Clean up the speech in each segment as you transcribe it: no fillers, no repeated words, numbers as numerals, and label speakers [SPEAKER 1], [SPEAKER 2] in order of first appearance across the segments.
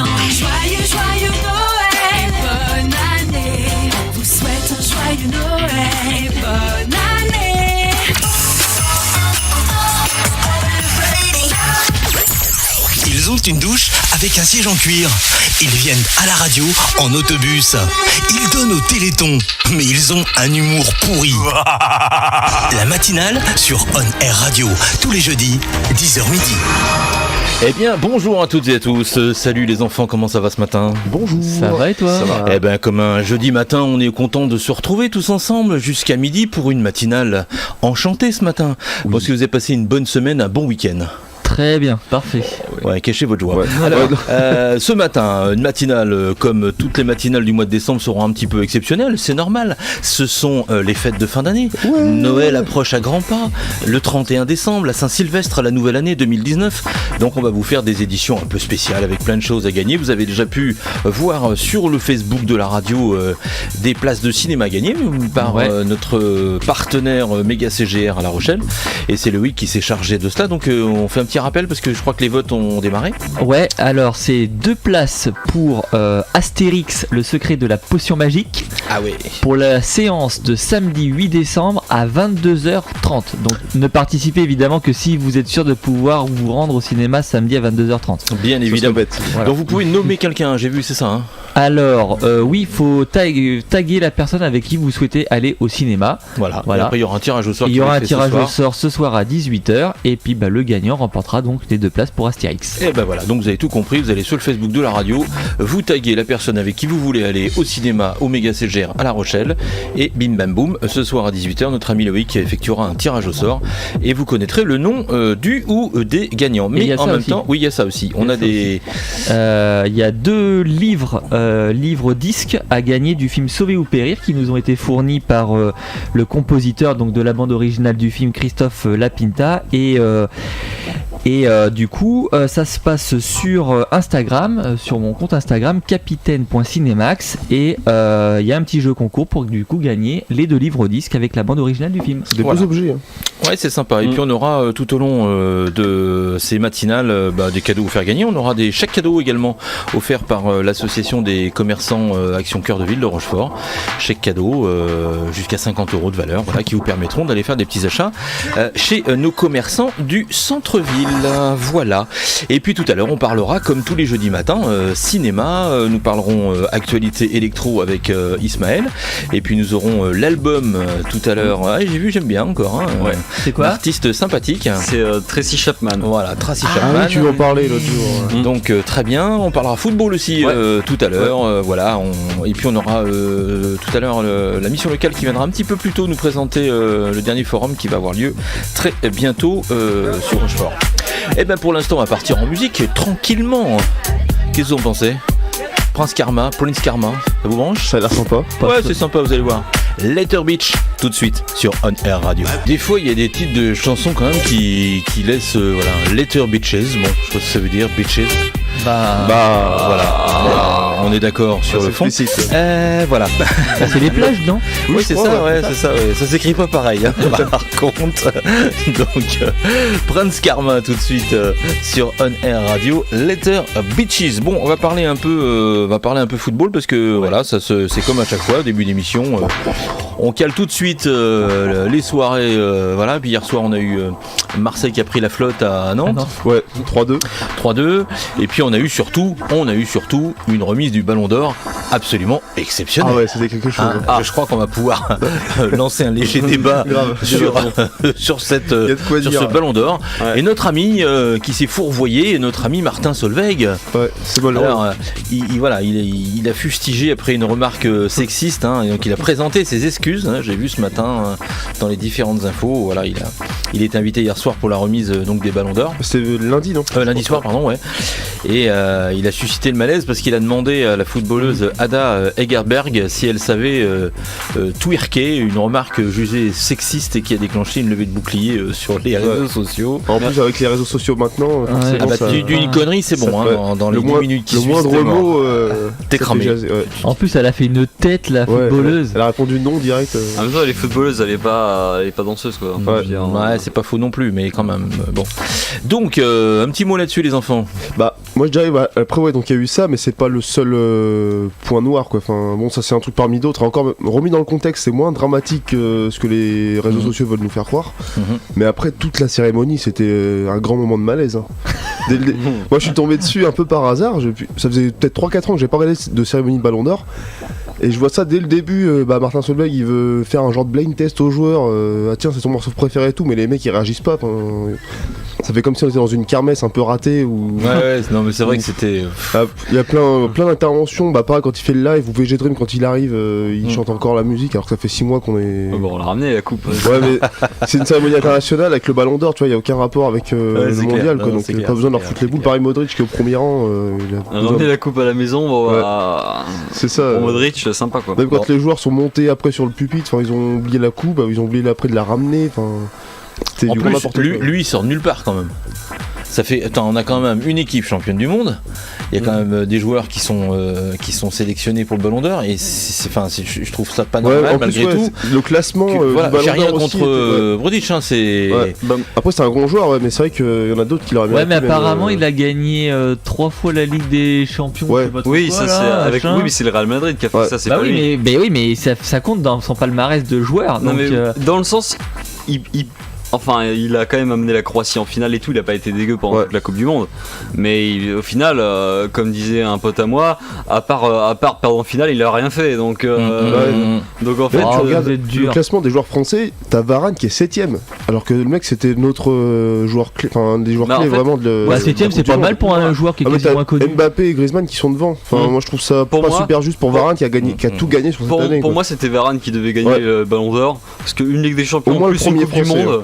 [SPEAKER 1] souhaitons un joyeux Noël et bonne année. On vous souhaite un joyeux Noël et bonne année.
[SPEAKER 2] Ils ont une douche avec un siège en cuir. Ils viennent à la radio en autobus. Ils donnent au Téléthon, mais ils ont un humour pourri. La matinale sur On Air Radio, tous les jeudis, 10h midi.
[SPEAKER 3] Eh bien, bonjour à toutes et à tous. Salut les enfants, comment ça va ce matin ?
[SPEAKER 4] Bonjour.
[SPEAKER 5] Ça va et toi ?
[SPEAKER 4] Ça va.
[SPEAKER 3] Eh bien, comme un jeudi matin, on est content de se retrouver tous ensemble jusqu'à midi pour une matinale enchantée ce matin. Oui. Parce que vous avez passé une bonne semaine, un bon week-end.
[SPEAKER 5] Très bien, parfait.
[SPEAKER 3] Ouais, cachez votre joie.
[SPEAKER 4] Ouais.
[SPEAKER 3] Alors, ce matin, une matinale, comme toutes les matinales du mois de décembre, seront un petit peu exceptionnelles, c'est normal. Ce sont les fêtes de fin d'année. Ouais. Noël approche à grands pas. Le 31 décembre, la Saint-Sylvestre, la nouvelle année 2019. Donc on va vous faire des éditions un peu spéciales avec plein de choses à gagner. Vous avez déjà pu voir sur le Facebook de la radio des places de cinéma gagnées par notre partenaire Méga CGR à La Rochelle. Et c'est Loïc qui s'est chargé de cela. Donc on fait un petit rappel parce que je crois que les votes ont démarré.
[SPEAKER 5] Ouais, alors c'est 2 places pour Astérix, le secret de la potion magique.
[SPEAKER 3] Ah oui.
[SPEAKER 5] Pour la séance de samedi 8 décembre à 22h30. Donc ne participez évidemment que si vous êtes sûr de pouvoir vous rendre au cinéma samedi à 22h30.
[SPEAKER 3] Bien évidemment.
[SPEAKER 5] Voilà.
[SPEAKER 3] Donc vous pouvez nommer quelqu'un, j'ai vu, c'est ça hein.
[SPEAKER 5] Alors, oui, il faut taguer la personne avec qui vous souhaitez aller au cinéma.
[SPEAKER 3] Voilà. Et après, il y aura un tirage au sort.
[SPEAKER 5] Il y aura un tirage au sort ce soir à 18h. Et puis, le gagnant remportera donc les 2 places pour Astérix.
[SPEAKER 3] Et ben voilà, donc vous avez tout compris. Vous allez sur le Facebook de la radio, vous taguez la personne avec qui vous voulez aller au cinéma, au Méga CGR à La Rochelle. Et bim bam boum, ce soir à 18h, notre ami Loïc effectuera un tirage au sort. Et vous connaîtrez le nom du ou des gagnants. Mais en même temps, oui, il y a ça aussi. On a des.
[SPEAKER 5] Il y a 2 livres disques à gagner du film Sauver ou Périr qui nous ont été fournis par le compositeur donc de la bande originale du film Christophe Lapinta et du coup ça se passe sur Instagram, sur mon compte Instagram capitaine.cinemax et il y a un petit jeu concours pour du coup gagner les 2 livres disques avec la bande originale du film.
[SPEAKER 4] C'est des beaux objets.
[SPEAKER 3] Ouais, c'est sympa. Et puis on aura tout au long de ces matinales des cadeaux offerts gagnés. On aura des chèques cadeaux également offerts par l'association des commerçants Action Cœur de Ville de Rochefort. Chèques cadeaux jusqu'à 50 € de valeur, voilà, qui vous permettront d'aller faire des petits achats chez nos commerçants du centre-ville. Voilà. Et puis tout à l'heure, on parlera, comme tous les jeudis matins, cinéma. Nous parlerons actualité électro avec Ismaël. Et puis nous aurons l'album tout à l'heure. Ah, j'ai vu, j'aime bien encore. Hein,
[SPEAKER 5] ouais. C'est quoi ?
[SPEAKER 3] Artiste sympathique.
[SPEAKER 6] C'est Tracy Chapman.
[SPEAKER 3] Voilà, Tracy Chapman.
[SPEAKER 4] Oui, tu veux en parler l'autre jour.
[SPEAKER 3] Donc très bien. On parlera football aussi tout à l'heure. Voilà. Et puis on aura tout à l'heure la mission locale qui viendra un petit peu plus tôt nous présenter le dernier forum qui va avoir lieu très bientôt sur Rochefort. Et bien pour l'instant on va partir en musique tranquillement. Qu'est-ce que vous en pensez ? Prince Karma, ça vous branche ? Ça
[SPEAKER 4] a l'air sympa.
[SPEAKER 3] Ouais, c'est sympa, vous allez voir. Later Beach, tout de suite sur On Air Radio. Des fois il y a des titres de chansons quand même qui laissent Later Beaches. Bon, je sais pas ce que ça veut dire, Beaches. Voilà. On est d'accord sur le fond. Voilà.
[SPEAKER 5] C'est les plages, non ?
[SPEAKER 3] Oui, c'est ça, c'est ça. Ouais. Ça s'écrit pas pareil. Hein, par contre, donc Prince Karma tout de suite sur On Air Radio. Later Beaches. Bon, on va parler un peu football parce que voilà, c'est comme à chaque fois début d'émission. On cale tout de suite les soirées. Voilà. Puis hier soir, on a eu Marseille qui a pris la flotte à Nantes.
[SPEAKER 4] Ouais, 3-2.
[SPEAKER 3] Et puis on a eu surtout une remise du Ballon d'Or absolument exceptionnelle.
[SPEAKER 4] Ah ouais, c'était quelque chose.
[SPEAKER 3] Je crois qu'on va pouvoir lancer un léger débat sur ce Ballon d'Or. Ouais. Et notre ami qui s'est fourvoyé, notre ami Martin Solveig.
[SPEAKER 4] Ouais, c'est bon.
[SPEAKER 3] Alors, il a fustigé après une remarque sexiste. Hein, et donc il a présenté ses excuses. Hein, j'ai vu ce matin dans les différentes infos. Voilà, il était invité hier soir pour la remise donc des Ballons d'Or.
[SPEAKER 4] C'était lundi, non ?
[SPEAKER 3] Lundi soir, pardon, ouais. Et il a suscité le malaise parce qu'il a demandé à la footballeuse Ada Egerberg si elle savait twerker, une remarque jugée sexiste et qui a déclenché une levée de bouclier sur les réseaux sociaux.
[SPEAKER 4] En plus, avec les réseaux sociaux maintenant,
[SPEAKER 3] d'une connerie, c'est bon, hein, dans les 10 minutes qui suivent.
[SPEAKER 4] Le moindre mot,
[SPEAKER 3] t'es cramé.
[SPEAKER 5] En plus, elle a fait une tête, la footballeuse.
[SPEAKER 4] Elle a répondu non direct.
[SPEAKER 6] En même temps, les footballeuses, elle est pas danseuse, quoi.
[SPEAKER 3] Ouais, c'est pas faux non plus, mais quand même. Bon. Donc, un petit mot là-dessus, les enfants.
[SPEAKER 4] Moi, Moi je dirais, après ouais, donc il y a eu ça, mais c'est pas le seul point noir quoi. Enfin bon, ça c'est un truc parmi d'autres. Et encore remis dans le contexte, c'est moins dramatique que ce que les réseaux sociaux veulent nous faire croire. Mais après toute la cérémonie, c'était un grand moment de malaise. Hein. Moi je suis tombé dessus un peu par hasard. Ça faisait peut-être 3-4 ans que j'ai pas regardé de cérémonie de Ballon d'Or. Et je vois ça dès le début, Martin Solveig il veut faire un genre de blind test aux joueurs, ah tiens c'est ton morceau préféré et tout, mais les mecs ils réagissent pas, ça fait comme si on était dans une kermesse un peu ratée ou...
[SPEAKER 3] Ouais, non mais c'est vrai que c'était...
[SPEAKER 4] Il y a plein d'interventions, pareil quand il fait le live, ou VG Dream quand il arrive, il chante encore la musique alors que ça fait 6 mois qu'on est...
[SPEAKER 6] Bon, on l'a ramené la coupe.
[SPEAKER 4] Ouais mais c'est une cérémonie internationale avec le Ballon d'Or, tu vois, il n'y a aucun rapport avec le mondial quoi, donc pas besoin de leur foutre les boules, pareil Modric qui est au premier rang,
[SPEAKER 6] On a ramené la coupe à la maison, bon,
[SPEAKER 4] c'est ça.
[SPEAKER 6] pour Modric, sympa quoi.
[SPEAKER 4] Même quand les joueurs sont montés après sur le pupitre, ils ont oublié la coupe, ils ont oublié après de la ramener, c'était
[SPEAKER 3] En
[SPEAKER 4] du
[SPEAKER 3] plus,
[SPEAKER 4] n'importe quoi.
[SPEAKER 3] lui il sort de nulle part quand même. Ça fait, on a quand même une équipe championne du monde. Il y a quand même des joueurs qui sont sélectionnés pour le Ballon d'Or et je trouve ça pas normal malgré tout.
[SPEAKER 4] Le classement du Ballon d'Or
[SPEAKER 3] j'ai rien
[SPEAKER 4] aussi
[SPEAKER 3] contre Brodic, hein, c'est.
[SPEAKER 4] Ouais. Après c'est un grand joueur, mais c'est vrai qu'il y en a d'autres qui l'auraient bien.
[SPEAKER 5] Ouais, mais apparemment il a gagné 3 fois la Ligue des Champions.
[SPEAKER 4] Ouais.
[SPEAKER 5] Je sais pas trop
[SPEAKER 6] Oui,
[SPEAKER 5] quoi,
[SPEAKER 6] ça
[SPEAKER 5] là,
[SPEAKER 6] c'est avec.
[SPEAKER 5] machin.
[SPEAKER 6] Oui, mais c'est le Real Madrid qui a fait ça, c'est
[SPEAKER 5] Bah
[SPEAKER 6] pas lui.
[SPEAKER 5] oui, mais ça compte dans son palmarès de joueur.
[SPEAKER 6] Non,
[SPEAKER 5] Donc,
[SPEAKER 6] mais dans le sens, il a quand même amené la Croatie en finale et tout, il a pas été dégueu pendant toute la Coupe du Monde. Mais au final, comme disait un pote à moi, à part perdre en finale, il a rien fait. Donc, donc en fait,
[SPEAKER 4] tu regardes
[SPEAKER 5] vous êtes dur.
[SPEAKER 4] le classement des joueurs français, t'as Varane qui est 7ème, alors que le mec c'était notre joueur clé, enfin des joueurs
[SPEAKER 6] Bah,
[SPEAKER 4] clés
[SPEAKER 6] en fait,
[SPEAKER 4] vraiment de
[SPEAKER 5] Ouais, 7ème, c'est pas mal pour un joueur qui est
[SPEAKER 4] mais
[SPEAKER 5] quasiment
[SPEAKER 4] t'as
[SPEAKER 5] inconnu.
[SPEAKER 4] Mbappé et Griezmann qui sont devant. Enfin, moi je trouve ça
[SPEAKER 6] Pour
[SPEAKER 4] pas
[SPEAKER 6] moi,
[SPEAKER 4] super juste pour Varane qui a tout gagné sur cette année.
[SPEAKER 6] pour
[SPEAKER 4] quoi.
[SPEAKER 6] moi, c'était Varane qui devait gagner le Ballon d'Or parce qu'une Ligue des Champions,
[SPEAKER 4] Au moins le
[SPEAKER 6] plus une
[SPEAKER 4] premier
[SPEAKER 6] Coupe du
[SPEAKER 4] Français,
[SPEAKER 6] Monde.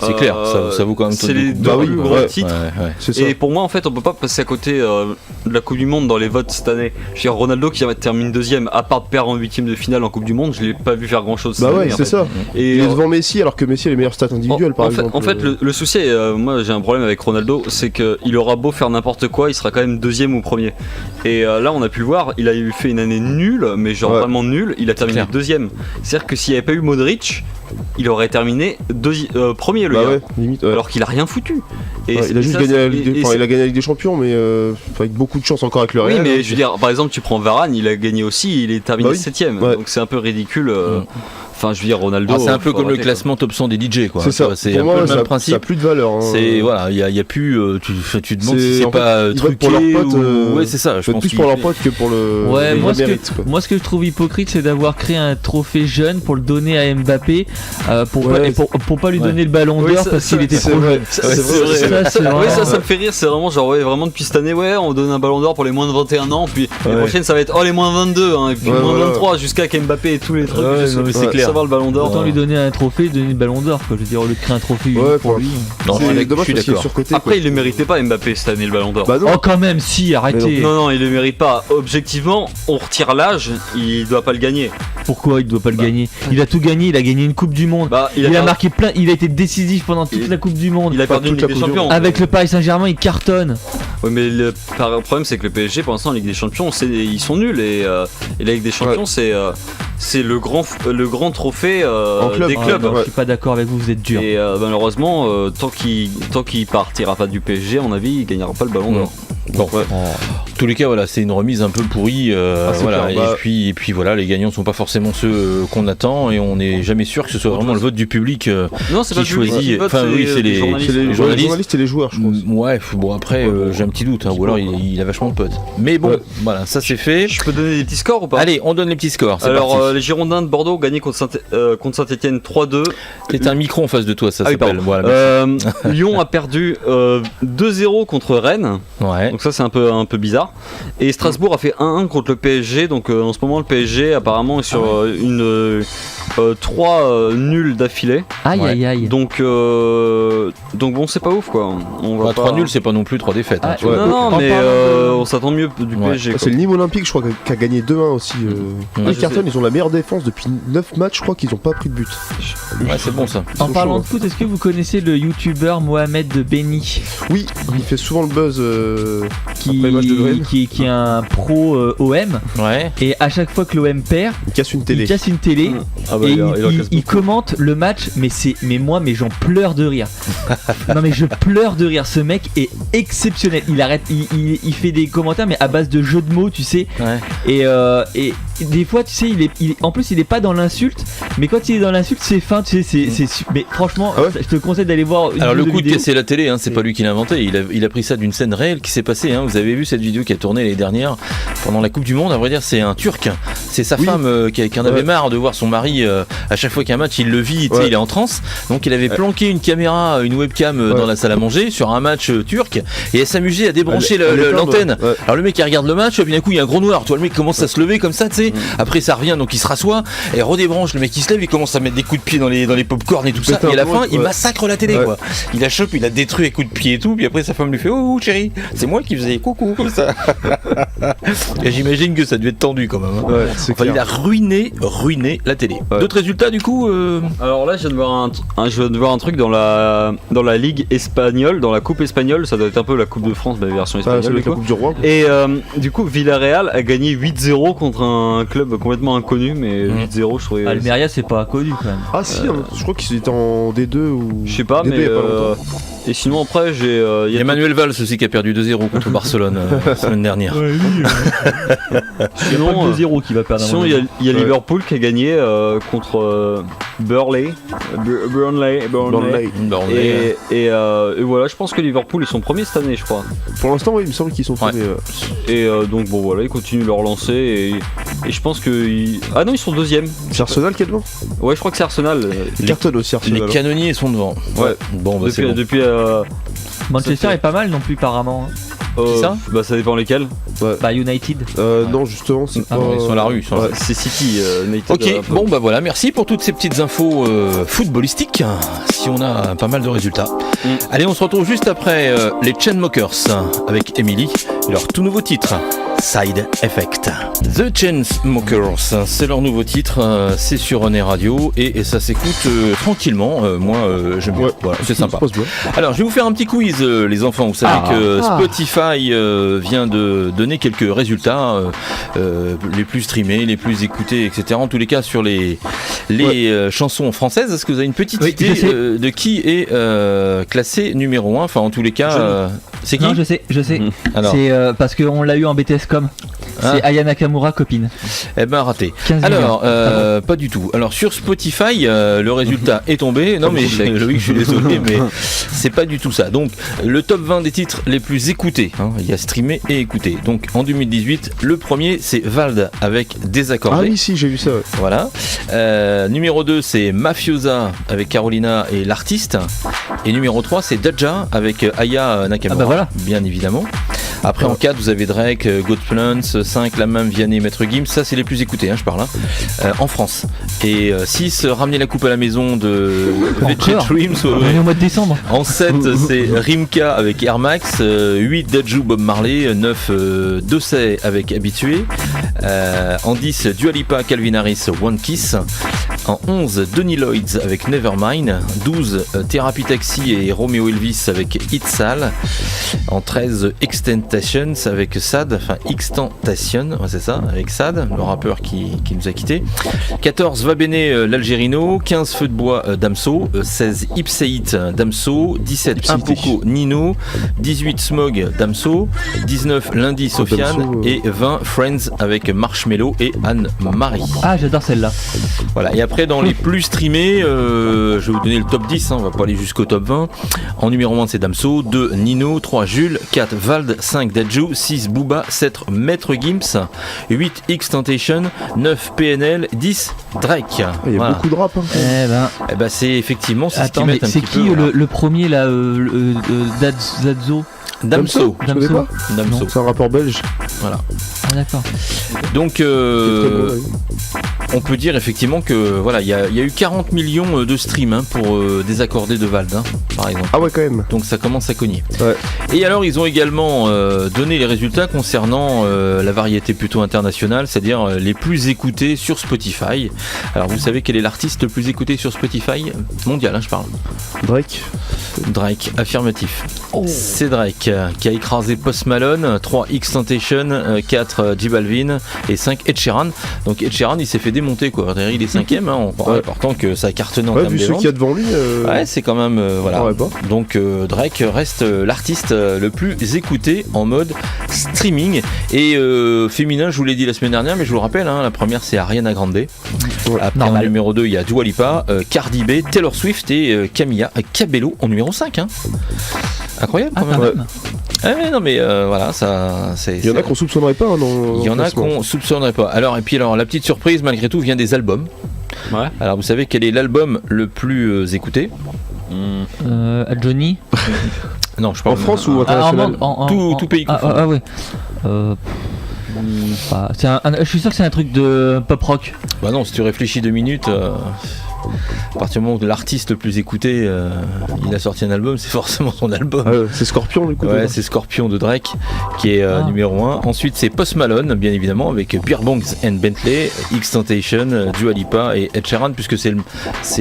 [SPEAKER 3] C'est clair, ça vaut quand même.
[SPEAKER 6] C'est les deux
[SPEAKER 4] Bah oui,
[SPEAKER 6] plus gros
[SPEAKER 4] ouais.
[SPEAKER 6] titres.
[SPEAKER 3] Ouais.
[SPEAKER 4] C'est ça.
[SPEAKER 6] Et pour moi, en fait, on peut pas passer à côté de la Coupe du Monde dans les votes cette année. Je veux dire, Ronaldo qui termine deuxième, à part perdre en 8ème de finale en Coupe du Monde, je l'ai pas vu faire grand chose cette
[SPEAKER 4] Bah ouais,
[SPEAKER 6] année, en
[SPEAKER 4] c'est
[SPEAKER 6] fait.
[SPEAKER 4] ça.
[SPEAKER 6] Et
[SPEAKER 4] Il est devant Messi alors que Messi a les meilleures stats individuelles par exemple.
[SPEAKER 6] En fait, le souci, moi j'ai un problème avec Ronaldo, c'est qu'il aura beau faire n'importe quoi, il sera quand même deuxième ou premier. Et là, on a pu le voir, il a fait une année nulle, mais genre vraiment nulle, il a terminé
[SPEAKER 3] clair.
[SPEAKER 6] deuxième. C'est-à-dire que s'il n'y avait pas eu Modric, il aurait terminé premier le
[SPEAKER 4] Bah
[SPEAKER 6] gars.
[SPEAKER 4] ouais, limite. Ouais.
[SPEAKER 6] Alors qu'il a rien foutu. Et
[SPEAKER 4] Ouais, il a juste gagné la Ligue des... enfin, il a gagné la Ligue des Champions, mais avec beaucoup de chance encore avec le
[SPEAKER 6] Oui,
[SPEAKER 4] Real.
[SPEAKER 6] mais je veux dire, par exemple, tu prends Varane, il a gagné aussi, il est terminé
[SPEAKER 4] Bah oui.
[SPEAKER 6] 7ème.
[SPEAKER 4] Ouais.
[SPEAKER 6] Donc c'est un peu ridicule. Enfin, je veux dire, Ronaldo.
[SPEAKER 3] C'est un peu
[SPEAKER 6] faut
[SPEAKER 3] comme le
[SPEAKER 6] arrêter,
[SPEAKER 3] classement top 100 des DJ, quoi.
[SPEAKER 4] C'est ça.
[SPEAKER 3] C'est
[SPEAKER 4] Pour
[SPEAKER 3] un
[SPEAKER 4] moi,
[SPEAKER 3] peu le même
[SPEAKER 4] ça a
[SPEAKER 3] principe.
[SPEAKER 4] plus de valeur. Hein.
[SPEAKER 3] C'est voilà, il y a plus. Tu te demandes si c'est
[SPEAKER 4] en fait,
[SPEAKER 3] pas
[SPEAKER 4] ils votent
[SPEAKER 3] truqué
[SPEAKER 4] pour leurs potes.
[SPEAKER 3] ou... Ouais, c'est ça. Je pense
[SPEAKER 4] plus pour leurs potes que pour le.
[SPEAKER 5] Ouais,
[SPEAKER 4] le
[SPEAKER 5] moi
[SPEAKER 4] mérite, quoi.
[SPEAKER 5] ce que je trouve hypocrite, c'est d'avoir créé un trophée jeune pour le donner à Mbappé, pour pas lui donner le Ballon
[SPEAKER 6] Oui,
[SPEAKER 5] d'Or
[SPEAKER 6] ça-
[SPEAKER 5] parce qu'il était
[SPEAKER 4] c'est
[SPEAKER 5] trop
[SPEAKER 4] vrai.
[SPEAKER 5] jeune.
[SPEAKER 6] Ça,
[SPEAKER 4] Ouais,
[SPEAKER 6] c'est
[SPEAKER 4] c'est
[SPEAKER 6] vrai.
[SPEAKER 4] vrai.
[SPEAKER 5] Ça, c'est
[SPEAKER 6] Ouais,
[SPEAKER 5] vraiment-
[SPEAKER 6] ça me fait rire, c'est vraiment genre, vraiment depuis cette année, on donne un ballon d'or pour les moins de 21 ans, puis l'année prochaine ça va être les moins 22, hein, et puis
[SPEAKER 4] Ouais,
[SPEAKER 6] moins
[SPEAKER 4] voilà.
[SPEAKER 6] 23, jusqu'à Mbappé et tous les trucs,
[SPEAKER 3] Ouais,
[SPEAKER 6] juste
[SPEAKER 3] non, mais c'est
[SPEAKER 6] pour
[SPEAKER 3] clair.
[SPEAKER 6] savoir le ballon d'or.
[SPEAKER 5] Autant lui donner un trophée, donner le Ballon d'Or, quoi. Je veux dire, au lieu de créer un trophée unique
[SPEAKER 4] Ouais,
[SPEAKER 5] pour lui.
[SPEAKER 3] Non,
[SPEAKER 4] C'est
[SPEAKER 3] je
[SPEAKER 4] dommage
[SPEAKER 3] suis
[SPEAKER 4] parce qu'il est
[SPEAKER 3] d'accord.
[SPEAKER 4] surcoté.
[SPEAKER 6] Après, il le méritait pas Mbappé cette année le ballon d'or.
[SPEAKER 4] Bah non.
[SPEAKER 5] Oh, quand même, si, arrêtez.
[SPEAKER 6] Non, il le mérite pas. Objectivement, on retire l'âge, il doit pas le gagner.
[SPEAKER 5] Pourquoi il doit pas le gagner? Il a tout gagné, il a gagné une Coupe du Monde.
[SPEAKER 6] Bah,
[SPEAKER 5] Il a marqué plein, il a été décisif pendant toute la Coupe du Monde.
[SPEAKER 6] il a
[SPEAKER 4] Pas
[SPEAKER 6] perdu une
[SPEAKER 4] toute la
[SPEAKER 6] Ligue des
[SPEAKER 4] Coupe du
[SPEAKER 6] Champions.
[SPEAKER 5] Avec le Paris Saint-Germain, il cartonne.
[SPEAKER 6] Ouais, mais le problème c'est que le PSG pour l'instant en Ligue des Champions ils sont nuls et la Ligue des Champions c'est le grand trophée
[SPEAKER 4] club,
[SPEAKER 6] des
[SPEAKER 4] hein,
[SPEAKER 6] clubs.
[SPEAKER 5] Je suis pas d'accord avec vous, vous êtes dur.
[SPEAKER 6] Et malheureusement tant qu'il partira pas du PSG à mon avis il gagnera pas le ballon d'or.
[SPEAKER 3] Bon, en tous les cas, voilà, c'est une remise un peu pourrie.
[SPEAKER 4] c'est
[SPEAKER 3] Voilà,
[SPEAKER 4] clair, bah-
[SPEAKER 3] et puis voilà, les gagnants sont pas forcément ceux qu'on attend et on n'est jamais sûr que ce soit vraiment le vote du public
[SPEAKER 6] Non c'est pas
[SPEAKER 3] qui
[SPEAKER 6] le public
[SPEAKER 3] choisit.
[SPEAKER 6] qui vote,
[SPEAKER 3] Enfin, oui, c'est les
[SPEAKER 6] journalistes.
[SPEAKER 4] C'est les
[SPEAKER 3] journalistes.
[SPEAKER 4] journalistes et les joueurs, je pense.
[SPEAKER 3] Ouais, bon après, j'ai un petit doute, hein, ou alors il a vachement de potes. Mais bon, voilà, ça c'est fait.
[SPEAKER 6] Je peux donner des petits scores ou pas?
[SPEAKER 3] Allez, on donne les petits scores. C'est
[SPEAKER 6] Alors
[SPEAKER 3] parti.
[SPEAKER 6] les Girondins de Bordeaux ont gagné contre Saint-Etienne 3-2.
[SPEAKER 3] T'as un micro en face de toi, ça
[SPEAKER 6] Ah oui,
[SPEAKER 3] s'appelle.
[SPEAKER 6] pardon.
[SPEAKER 3] Voilà.
[SPEAKER 6] Lyon a perdu 2-0 contre Rennes.
[SPEAKER 3] Ouais.
[SPEAKER 6] Donc ça c'est un peu bizarre. Et Strasbourg a fait 1-1 contre le PSG. Donc en ce moment le PSG apparemment est sur 3 nuls d'affilée.
[SPEAKER 5] Aïe,
[SPEAKER 3] Ouais.
[SPEAKER 5] aïe, aïe.
[SPEAKER 6] Donc bon c'est pas ouf quoi. On va
[SPEAKER 3] Bah, 3 nuls, c'est pas non plus 3 défaites. hein,
[SPEAKER 5] Ah,
[SPEAKER 3] tu vois.
[SPEAKER 6] Non
[SPEAKER 5] En
[SPEAKER 6] mais
[SPEAKER 5] parlant de-
[SPEAKER 6] on s'attend mieux du
[SPEAKER 3] Ouais.
[SPEAKER 6] PSG.
[SPEAKER 4] Ah,
[SPEAKER 6] quoi.
[SPEAKER 4] c'est le Nîmes Olympique, je crois, qui a gagné 2-1 aussi.
[SPEAKER 3] Ouais,
[SPEAKER 4] Ils
[SPEAKER 6] je
[SPEAKER 4] cartonnent,
[SPEAKER 6] sais.
[SPEAKER 4] ils ont la meilleure défense depuis 9 matchs, je crois qu'ils ont pas pris de but.
[SPEAKER 3] Ouais, c'est bon ça.
[SPEAKER 5] En
[SPEAKER 4] sont
[SPEAKER 5] parlant
[SPEAKER 4] chauds.
[SPEAKER 5] de foot, est-ce que vous connaissez le youtubeur Mohamed Beni
[SPEAKER 4] Oui, il fait souvent le buzz
[SPEAKER 5] qui
[SPEAKER 4] après le match de Brême.
[SPEAKER 5] qui est un pro OM.
[SPEAKER 3] Ouais.
[SPEAKER 5] Et à chaque fois que l'OM perd,
[SPEAKER 4] Il casse une télé.
[SPEAKER 5] il casse une télé
[SPEAKER 6] Ah bah,
[SPEAKER 5] et
[SPEAKER 6] il en casse
[SPEAKER 5] il
[SPEAKER 6] beaucoup.
[SPEAKER 5] commente le match. Mais j'en pleure de rire. Non mais je pleure de rire. Ce mec est exceptionnel. Il fait des commentaires mais à base de jeux de mots, tu sais.
[SPEAKER 3] Ouais.
[SPEAKER 5] Et des fois, tu sais, en plus, il est pas dans l'insulte, mais quand il est dans l'insulte, c'est fin, tu sais, mais franchement,
[SPEAKER 4] Ah ouais
[SPEAKER 5] je te conseille d'aller voir une
[SPEAKER 3] Alors le
[SPEAKER 5] vidéo
[SPEAKER 3] coup de casser la télé, hein, c'est pas lui qui l'a inventé, il a pris ça d'une scène réelle qui s'est passée. Hein. Vous avez vu cette vidéo qui a tourné l'année dernière pendant la Coupe du Monde. À vrai dire, c'est un Turc. C'est sa femme qui en avait marre de voir son mari à chaque fois qu'il y a un match, il le vit, tu sais, il est en transe. Donc il avait planqué une caméra, une webcam dans la salle à manger sur un match turc et elle s'amusait à débrancher l'antenne.
[SPEAKER 4] Ouais.
[SPEAKER 3] Alors le mec il regarde le match, puis d'un coup il y a un gros noir. Tu vois le mec commence à se lever comme ça, tu sais. Après ça revient, donc il se rassoit et redébranche. Le mec il se lève, il commence à mettre des coups de pied dans les pop-corn et tout ça. Et à la fin il massacre la télé quoi. Il la chope, il la détruit avec coups de pied et tout. Puis après sa femme lui fait oh chérie, c'est moi qui faisais coucou comme ça. Et j'imagine que ça devait être tendu quand même. Hein.
[SPEAKER 4] Ouais, c'est
[SPEAKER 3] Enfin,
[SPEAKER 4] clair.
[SPEAKER 3] il a ruiné la télé.
[SPEAKER 4] Ouais.
[SPEAKER 3] D'autres résultats du coup
[SPEAKER 6] Alors là, je viens de voir un truc dans la Ligue espagnole, dans la Coupe espagnole. Ça doit être un peu la Coupe de France, mais version
[SPEAKER 4] Ah,
[SPEAKER 6] espagnole.
[SPEAKER 4] c'est
[SPEAKER 6] du
[SPEAKER 4] avec la
[SPEAKER 6] coup.
[SPEAKER 4] Coupe du Roi.
[SPEAKER 6] Et du coup, Villarreal a gagné 8-0 contre un club complètement inconnu, mais 8-0, je trouvais.
[SPEAKER 5] Almeria, c'est pas connu quand même.
[SPEAKER 4] Ah si, hein, je crois qu'ils étaient en D2 ou.
[SPEAKER 6] Je sais pas,
[SPEAKER 4] DB
[SPEAKER 6] mais.
[SPEAKER 4] il y a pas longtemps.
[SPEAKER 6] Et sinon, après, j'ai.
[SPEAKER 3] il y a Emmanuel Valls aussi qui a perdu 2-0 contre Barcelone la semaine dernière.
[SPEAKER 5] C'est pas
[SPEAKER 6] Sinon,
[SPEAKER 5] le 2-0 qui va perdre.
[SPEAKER 6] sinon, il y a Liverpool qui a gagné contre Burnley. Burnley.
[SPEAKER 4] Burnley.
[SPEAKER 6] Et voilà, je pense que Liverpool ils sont premiers cette année, je crois.
[SPEAKER 4] Pour l'instant, oui, il me semble qu'ils sont premiers.
[SPEAKER 6] Et donc bon voilà, ils continuent leur lancée et je pense que ah non, ils sont deuxième.
[SPEAKER 4] C'est Arsenal qui est devant.
[SPEAKER 6] Ouais, je crois que c'est Arsenal.
[SPEAKER 4] Ils cartonnent aussi Arsenal.
[SPEAKER 3] Les canonniers sont devant.
[SPEAKER 6] Ouais.
[SPEAKER 3] Bon bah c'est bon.
[SPEAKER 6] Depuis
[SPEAKER 5] Manchester est pas mal non plus apparemment.
[SPEAKER 3] ça
[SPEAKER 6] bah ça dépend lesquels.
[SPEAKER 5] Bah United.
[SPEAKER 4] Non, justement, c'est
[SPEAKER 5] Ah
[SPEAKER 4] pas.
[SPEAKER 3] Non, ils sont à la rue. Ils sont à la rue.
[SPEAKER 6] C'est City. United,
[SPEAKER 3] Ok, bon bah voilà, merci pour toutes ces petites infos footballistiques. Si on a pas mal de résultats. Allez, on se retrouve juste après les Chainsmokers avec Emily et leur tout nouveau titre, Side Effect. The Chainsmokers, c'est leur nouveau titre, c'est sur René Radio et ça s'écoute tranquillement. Moi, j'aime bien.
[SPEAKER 4] Ouais.
[SPEAKER 3] Voilà, c'est sympa.
[SPEAKER 4] Ça se passe bien.
[SPEAKER 3] Alors, je vais vous faire un petit quiz, les enfants. Vous savez que Spotify vient de donner quelques résultats, les plus streamés, les plus écoutés, etc. En tous les cas, sur les chansons françaises. Est-ce que vous avez une petite
[SPEAKER 5] Oui,
[SPEAKER 3] idée
[SPEAKER 5] je sais.
[SPEAKER 3] de qui est classé numéro 1 ? Enfin, en tous les cas, c'est qui ?
[SPEAKER 5] Non, je sais.
[SPEAKER 3] Alors,
[SPEAKER 5] C'est parce qu'on l'a eu en BTS.com.
[SPEAKER 3] Ah.
[SPEAKER 5] C'est Aya Nakamura, copine.
[SPEAKER 3] eh ben raté.
[SPEAKER 5] 15
[SPEAKER 3] Alors,
[SPEAKER 5] millions.
[SPEAKER 3] pas du tout. Alors sur Spotify, le résultat est tombé. Non mais Loïc, je suis désolé, mais c'est pas du tout ça. Donc le top 20 des titres les plus écoutés. Hein, il y a streamé et écouté. Donc en 2018, le premier c'est Vald avec Désaccordé.
[SPEAKER 4] Ah oui, si, j'ai vu ça. Ouais.
[SPEAKER 3] Voilà. Numéro 2 c'est Mafiosa avec Carolina et l'artiste. Et numéro 3 c'est Daja avec Aya Nakamura.
[SPEAKER 5] Ah bah voilà.
[SPEAKER 3] Bien évidemment. Après en 4 vous avez Drake, Godplants, 5 La Même, Vianney, Maître Gims, ça c'est les plus écoutés, hein, je parle, en France. Et 6 Ramener la coupe à la maison de Veggie Dreams.
[SPEAKER 5] On est au mois de décembre.
[SPEAKER 3] En 7 c'est Rimka avec Air Max, 8 Dajou Bob Marley, 9 Dossé avec Habitué, en 10 Dua Lipa Calvin Harris One Kiss, en 11 Donny Lloyds avec Nevermind, 12 Therapy Taxi et Romeo Elvis avec It's Sale, en 13 Extentations avec Sad, enfin Extentation, ouais, c'est ça, avec Sad, le rappeur qui nous a quittés, 14 Va Bene l'Algérino, 15 Feu de Bois Damso, 16 Ipséit Damso, 17
[SPEAKER 4] Ipséité.
[SPEAKER 3] Impoko Nino, 18 Smog Damso, 19 Lundi Sofiane
[SPEAKER 4] Damso,
[SPEAKER 3] et 20 Friends avec Marshmello et Anne-Marie.
[SPEAKER 5] Ah, j'adore celle-là.
[SPEAKER 3] Voilà, et après dans les plus streamés, je vais vous donner le top 10, hein, on va pas aller jusqu'au top 20. En numéro 1 c'est Damso, 2 Nino, 3 Jules, 4 Vald, 5 Dajou, 6 Booba, 7 Maître Gims, 8 X-Tentation, 9 PNL, 10 Drake.
[SPEAKER 4] Il y a
[SPEAKER 3] Voilà.
[SPEAKER 4] beaucoup de rap. Hein.
[SPEAKER 5] Eh ben.
[SPEAKER 3] Eh ben c'est effectivement c'est ce qui
[SPEAKER 5] Attends,
[SPEAKER 3] met
[SPEAKER 5] mais
[SPEAKER 3] un
[SPEAKER 5] c'est
[SPEAKER 3] petit
[SPEAKER 5] qui
[SPEAKER 3] peu, voilà.
[SPEAKER 5] le premier là Zazo.
[SPEAKER 3] Damso.
[SPEAKER 4] Tu connais pas
[SPEAKER 3] Damso.
[SPEAKER 4] C'est un rappeur belge.
[SPEAKER 3] Voilà.
[SPEAKER 5] Ah d'accord.
[SPEAKER 3] Donc
[SPEAKER 4] Très bon, ouais.
[SPEAKER 3] on peut dire effectivement que voilà, il y a eu 40 millions de streams pour Désaccordé de Vald, par exemple.
[SPEAKER 4] Ah ouais, quand même.
[SPEAKER 3] Donc ça commence à cogner.
[SPEAKER 4] Ouais.
[SPEAKER 3] Et alors ils ont également donné les résultats concernant la variété plutôt internationale, c'est-à-dire les plus écoutés sur Spotify. Alors vous savez quel est l'artiste le plus écouté sur Spotify mondial, je parle.
[SPEAKER 4] Drake,
[SPEAKER 3] affirmatif. C'est Drake qui a écrasé Post Malone, 3 XXXTentacion, 4 J Balvin et 5 Ed Sheeran. Donc Ed Sheeran il s'est fait démonter quoi. Il est 5ème, pourtant que ça a cartonné en termes
[SPEAKER 4] vu
[SPEAKER 3] de
[SPEAKER 4] ceux
[SPEAKER 3] ventes.
[SPEAKER 4] qu'il y a devant lui.
[SPEAKER 3] Ouais, c'est quand même voilà. Donc Drake reste l'artiste le plus écouté en mode streaming. Et féminin, je vous l'ai dit la semaine dernière, mais je vous le rappelle, la première c'est Ariana Grande. Après en numéro 2 il y a Dua Lipa, Cardi B, Taylor Swift et Camilla Cabello en numéro 5. Incroyable quand même. Non mais voilà, ça c'est.
[SPEAKER 4] Il y en a qu'on soupçonnerait pas.
[SPEAKER 3] Il y en a qu'on soupçonnerait pas. Alors la petite surprise malgré tout vient des albums.
[SPEAKER 6] Ouais.
[SPEAKER 3] Alors vous savez quel est l'album le plus écouté?
[SPEAKER 5] Johnny.
[SPEAKER 3] Non, je parle
[SPEAKER 4] en France ou international.
[SPEAKER 3] Tout pays confondu.
[SPEAKER 5] Ah ouais. Je suis sûr que c'est un truc de pop rock.
[SPEAKER 3] Bah non, si tu réfléchis 2 minutes, à partir du moment où l'artiste le plus écouté, il a sorti un album, c'est forcément son album.
[SPEAKER 4] C'est Scorpion du coup.
[SPEAKER 3] Ouais, c'est Scorpion de Drake qui est numéro 1. Ensuite c'est Post Malone, bien évidemment, avec Beer Bongs and Bentley, XXXTentacion, Dua Lipa et Ed Sheeran, puisque c'est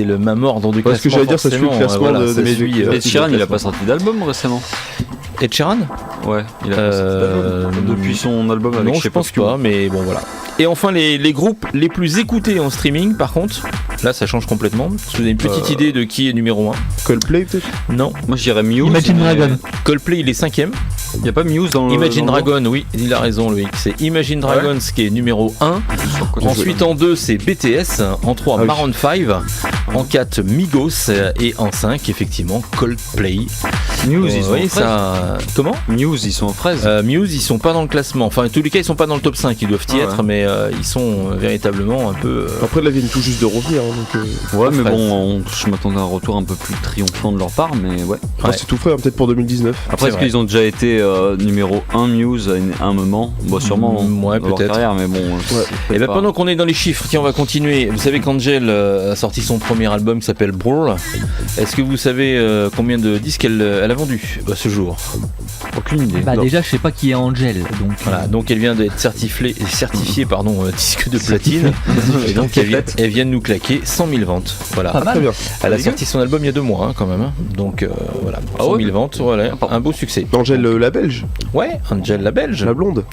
[SPEAKER 3] le même ordre de classement.
[SPEAKER 4] Parce que j'allais dire, ça suit le classement
[SPEAKER 6] Ed Sheeran, il a pas sorti d'album récemment.
[SPEAKER 3] Ed Sheeran?
[SPEAKER 6] Ouais, il a pas sorti d'album depuis son album avec
[SPEAKER 3] non, je pense pas, mais bon voilà. Et enfin les groupes les plus écoutés en streaming, par contre, là ça change complètement. Est-ce que vous avez une petite idée de qui est numéro 1?
[SPEAKER 4] Coldplay peut-être?
[SPEAKER 3] Non.
[SPEAKER 6] Moi je dirais Muse.
[SPEAKER 5] Imagine Dragon.
[SPEAKER 3] Coldplay il est 5ème.
[SPEAKER 6] Il n'y a pas Muse dans
[SPEAKER 3] Imagine Dragon, oui, il a raison lui. C'est Imagine Dragons qui est numéro 1. Ensuite en 2 c'est BTS. En 3 Maroon 5. En 4 Migos. Et en 5 effectivement Coldplay.
[SPEAKER 6] Muse ils sont
[SPEAKER 3] oui, ça... Comment?
[SPEAKER 6] Muse ils sont aux fraises.
[SPEAKER 3] Muse ils sont pas dans le classement. Enfin en tous les cas ils sont pas dans le top 5. Ils doivent y être, mais ils sont véritablement un peu...
[SPEAKER 4] Après là ils viennent tout juste de revenir. Donc,
[SPEAKER 6] ouais mais bon, je m'attendais à un retour un peu plus triomphant de leur part, mais ouais.
[SPEAKER 4] C'est tout frais, peut-être pour 2019.
[SPEAKER 6] Après est-ce qu'ils ont déjà été numéro 1 Muse à un moment? Bon sûrement
[SPEAKER 3] ouais,
[SPEAKER 6] dans leur
[SPEAKER 3] peut-être.
[SPEAKER 6] carrière, mais bon.
[SPEAKER 3] Et pendant qu'on est dans les chiffres, tiens on va continuer. Vous savez qu'Angel a sorti son premier album qui s'appelle Brawl. Est-ce que vous savez combien de disques elle a vendu ce jour?
[SPEAKER 6] Aucune idée.
[SPEAKER 5] Déjà je sais pas qui est Angel, donc
[SPEAKER 3] voilà, donc elle vient d'être certifiée disque de platine. Et donc elle vient de nous claquer 100 000 ventes. Voilà.
[SPEAKER 5] Pas mal.
[SPEAKER 4] Très bien.
[SPEAKER 3] Elle a sorti son album il y a 2 mois quand même. Donc voilà, 100 000 ventes, voilà, un beau succès.
[SPEAKER 4] Angel la belge.
[SPEAKER 3] Ouais, Angel la belge.
[SPEAKER 4] La blonde.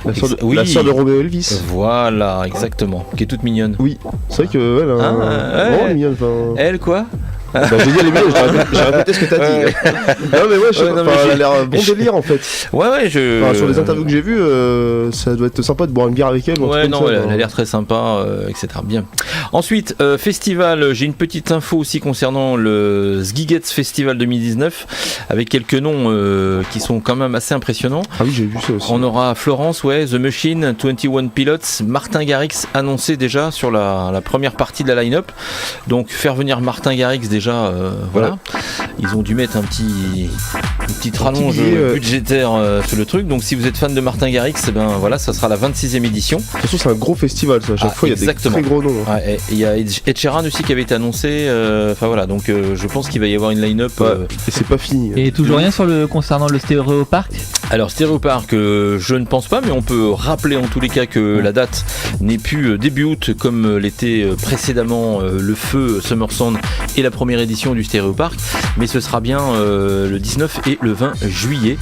[SPEAKER 4] La sœur de Romeo Elvis.
[SPEAKER 3] Voilà, exactement. Qui est toute mignonne.
[SPEAKER 4] Oui, c'est vrai que elle est mignonne.
[SPEAKER 3] Elle quoi?
[SPEAKER 4] J'ai dit elle est mignonne, j'ai répété ce que t'as dit. Non mais ouais, elle a l'air bon délire en fait.
[SPEAKER 3] Ouais,
[SPEAKER 4] sur les interviews que j'ai vues, ça doit être sympa de boire une bière avec elle.
[SPEAKER 3] Ouais, non, elle a l'air très sympa, etc. Bien. Ensuite, festival, j'ai une petite info aussi concernant le Sziget Festival 2019, avec quelques noms qui sont quand même assez impressionnants.
[SPEAKER 4] Ah oui, j'ai vu ça aussi.
[SPEAKER 3] On aura Florence, The Machine, 21 Pilots, Martin Garrix annoncé déjà sur la première partie de la line-up. Donc faire venir Martin Garrix déjà, voilà. Ils ont dû mettre une petite rallonge budgétaire sur le truc. Donc si vous êtes fan de Martin Garrix, voilà, ça sera la 26e édition.
[SPEAKER 4] De toute façon, c'est un gros festival, ça. À chaque fois, il y a des très gros noms.
[SPEAKER 3] Il y a Ed Sheeran aussi qui avait été annoncé. Enfin voilà, donc je pense qu'il va y avoir une line-up.
[SPEAKER 4] Et c'est pas fini.
[SPEAKER 5] Et toujours rien concernant le Stéréo Park? Alors
[SPEAKER 3] Stéréo Park, je ne pense pas, mais on peut rappeler en tous les cas que la date n'est plus début août comme l'était précédemment le Feu Summer Sound et la première édition du Stéréo Park, mais ce sera bien le 19 et le 20 juillet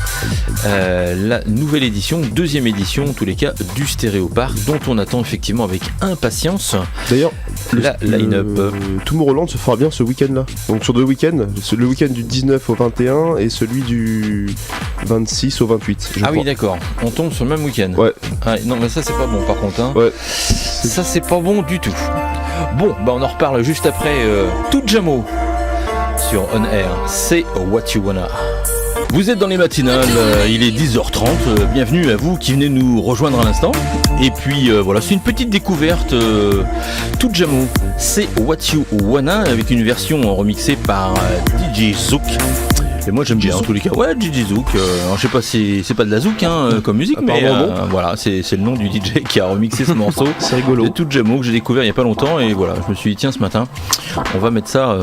[SPEAKER 3] la nouvelle édition, deuxième édition en tous les cas du Stéréo Park, dont on attend effectivement avec impatience.
[SPEAKER 4] D'ailleurs,
[SPEAKER 3] la line-up.
[SPEAKER 4] Tomorrowland se fera bien ce week-end là, donc sur 2 week-ends, le week-end du 19 au 21 et celui du 26 au 28.
[SPEAKER 3] Ah oui, d'accord, on tombe sur le même week-end.
[SPEAKER 4] Ouais.
[SPEAKER 3] Non mais ça c'est pas bon par contre, hein.
[SPEAKER 4] Ouais.
[SPEAKER 3] Ça c'est pas bon du tout. Bon, on en reparle juste après tout Jamo sur On Air, c'est What You Wanna. Vous êtes dans les matinales, il est 10h30, bienvenue à vous qui venez nous rejoindre à l'instant. Et puis voilà, c'est une petite découverte, tout Jamo, c'est What You Wanna, avec une version remixée par DJ Zouk. Et moi j'aime bien en tous les cas. Ouais, DJ Zouk. Alors, je sais pas si c'est pas de la Zouk comme musique, mais voilà, c'est le nom du DJ qui a remixé ce morceau.
[SPEAKER 4] C'est rigolo.
[SPEAKER 3] C'est tout Jamo que j'ai découvert il y a pas longtemps et voilà, je me suis dit tiens ce matin, on va mettre ça.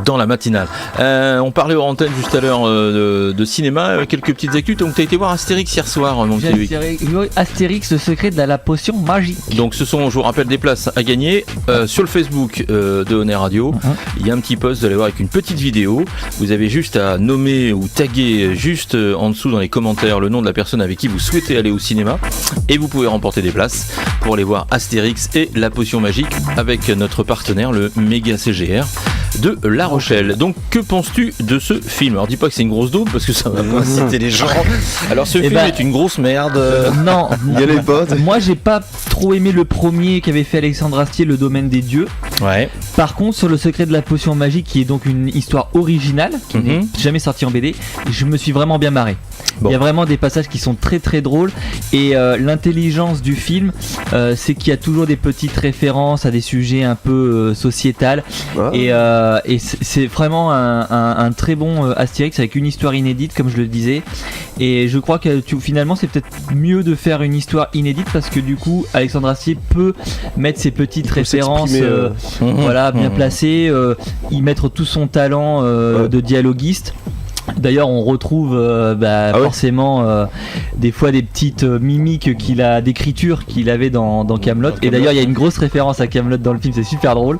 [SPEAKER 3] Dans la matinale. On parlait hors antenne juste à l'heure de cinéma, quelques petites actus. Donc tu as été voir Astérix hier soir, mon petit Loïc.
[SPEAKER 5] Astérix, le secret de la potion magique.
[SPEAKER 3] Donc ce sont, je vous rappelle, des places à gagner sur le Facebook de Honnet Radio. Il y a un petit post, vous allez voir, avec une petite vidéo. Vous avez juste à nommer ou taguer juste en dessous dans les commentaires le nom de la personne avec qui vous souhaitez aller au cinéma et vous pouvez remporter des places pour aller voir Astérix et la potion magique avec notre partenaire, le Méga CGR de La Rochelle. Donc que penses-tu de ce film? Alors dis pas que c'est une grosse daube parce que ça va pas inciter les gens. Alors ce film est une grosse merde.
[SPEAKER 5] Non,
[SPEAKER 4] il y a les potes.
[SPEAKER 5] Moi j'ai pas trop aimé le premier qu'avait fait Alexandre Astier, Le Domaine des Dieux.
[SPEAKER 3] Ouais.
[SPEAKER 5] Par contre sur Le Secret de la Potion Magique, qui est donc une histoire originale qui n'est jamais sortie en BD, je me suis vraiment bien marré. Il y a vraiment des passages qui sont très très drôles et l'intelligence du film, c'est qu'il y a toujours des petites références à des sujets un peu sociétals et c'est vraiment un très bon Astérix avec une histoire inédite comme je le disais, et je crois que finalement c'est peut-être mieux de faire une histoire inédite parce que du coup Alexandre Astier peut mettre ses petites références voilà, bien placées, y mettre tout son talent de dialoguiste. D'ailleurs on retrouve forcément des fois des petites mimiques d'écriture qu'il avait dans Kaamelott, et d'ailleurs il y a une grosse référence à Kaamelott dans le film, c'est super drôle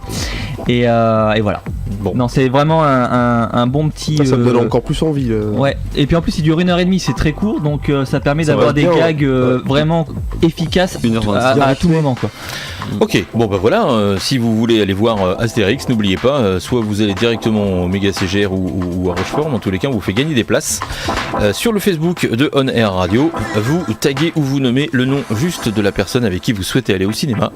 [SPEAKER 5] et voilà. Bon. Non, c'est vraiment un bon petit.
[SPEAKER 4] Ça me donne encore plus envie.
[SPEAKER 5] Ouais. Et puis en plus il dure 1h30, c'est très court, donc ça permet d'avoir des gags vraiment efficaces à tout moment quoi.
[SPEAKER 3] Ok, bon bah voilà, si vous voulez aller voir Astérix, n'oubliez pas, soit vous allez directement au Méga CGR ou à Rochefort, en tous les cas on vous fait gagner des places sur le Facebook de On Air Radio. Vous taguez ou vous nommez le nom juste de la personne avec qui vous souhaitez aller au cinéma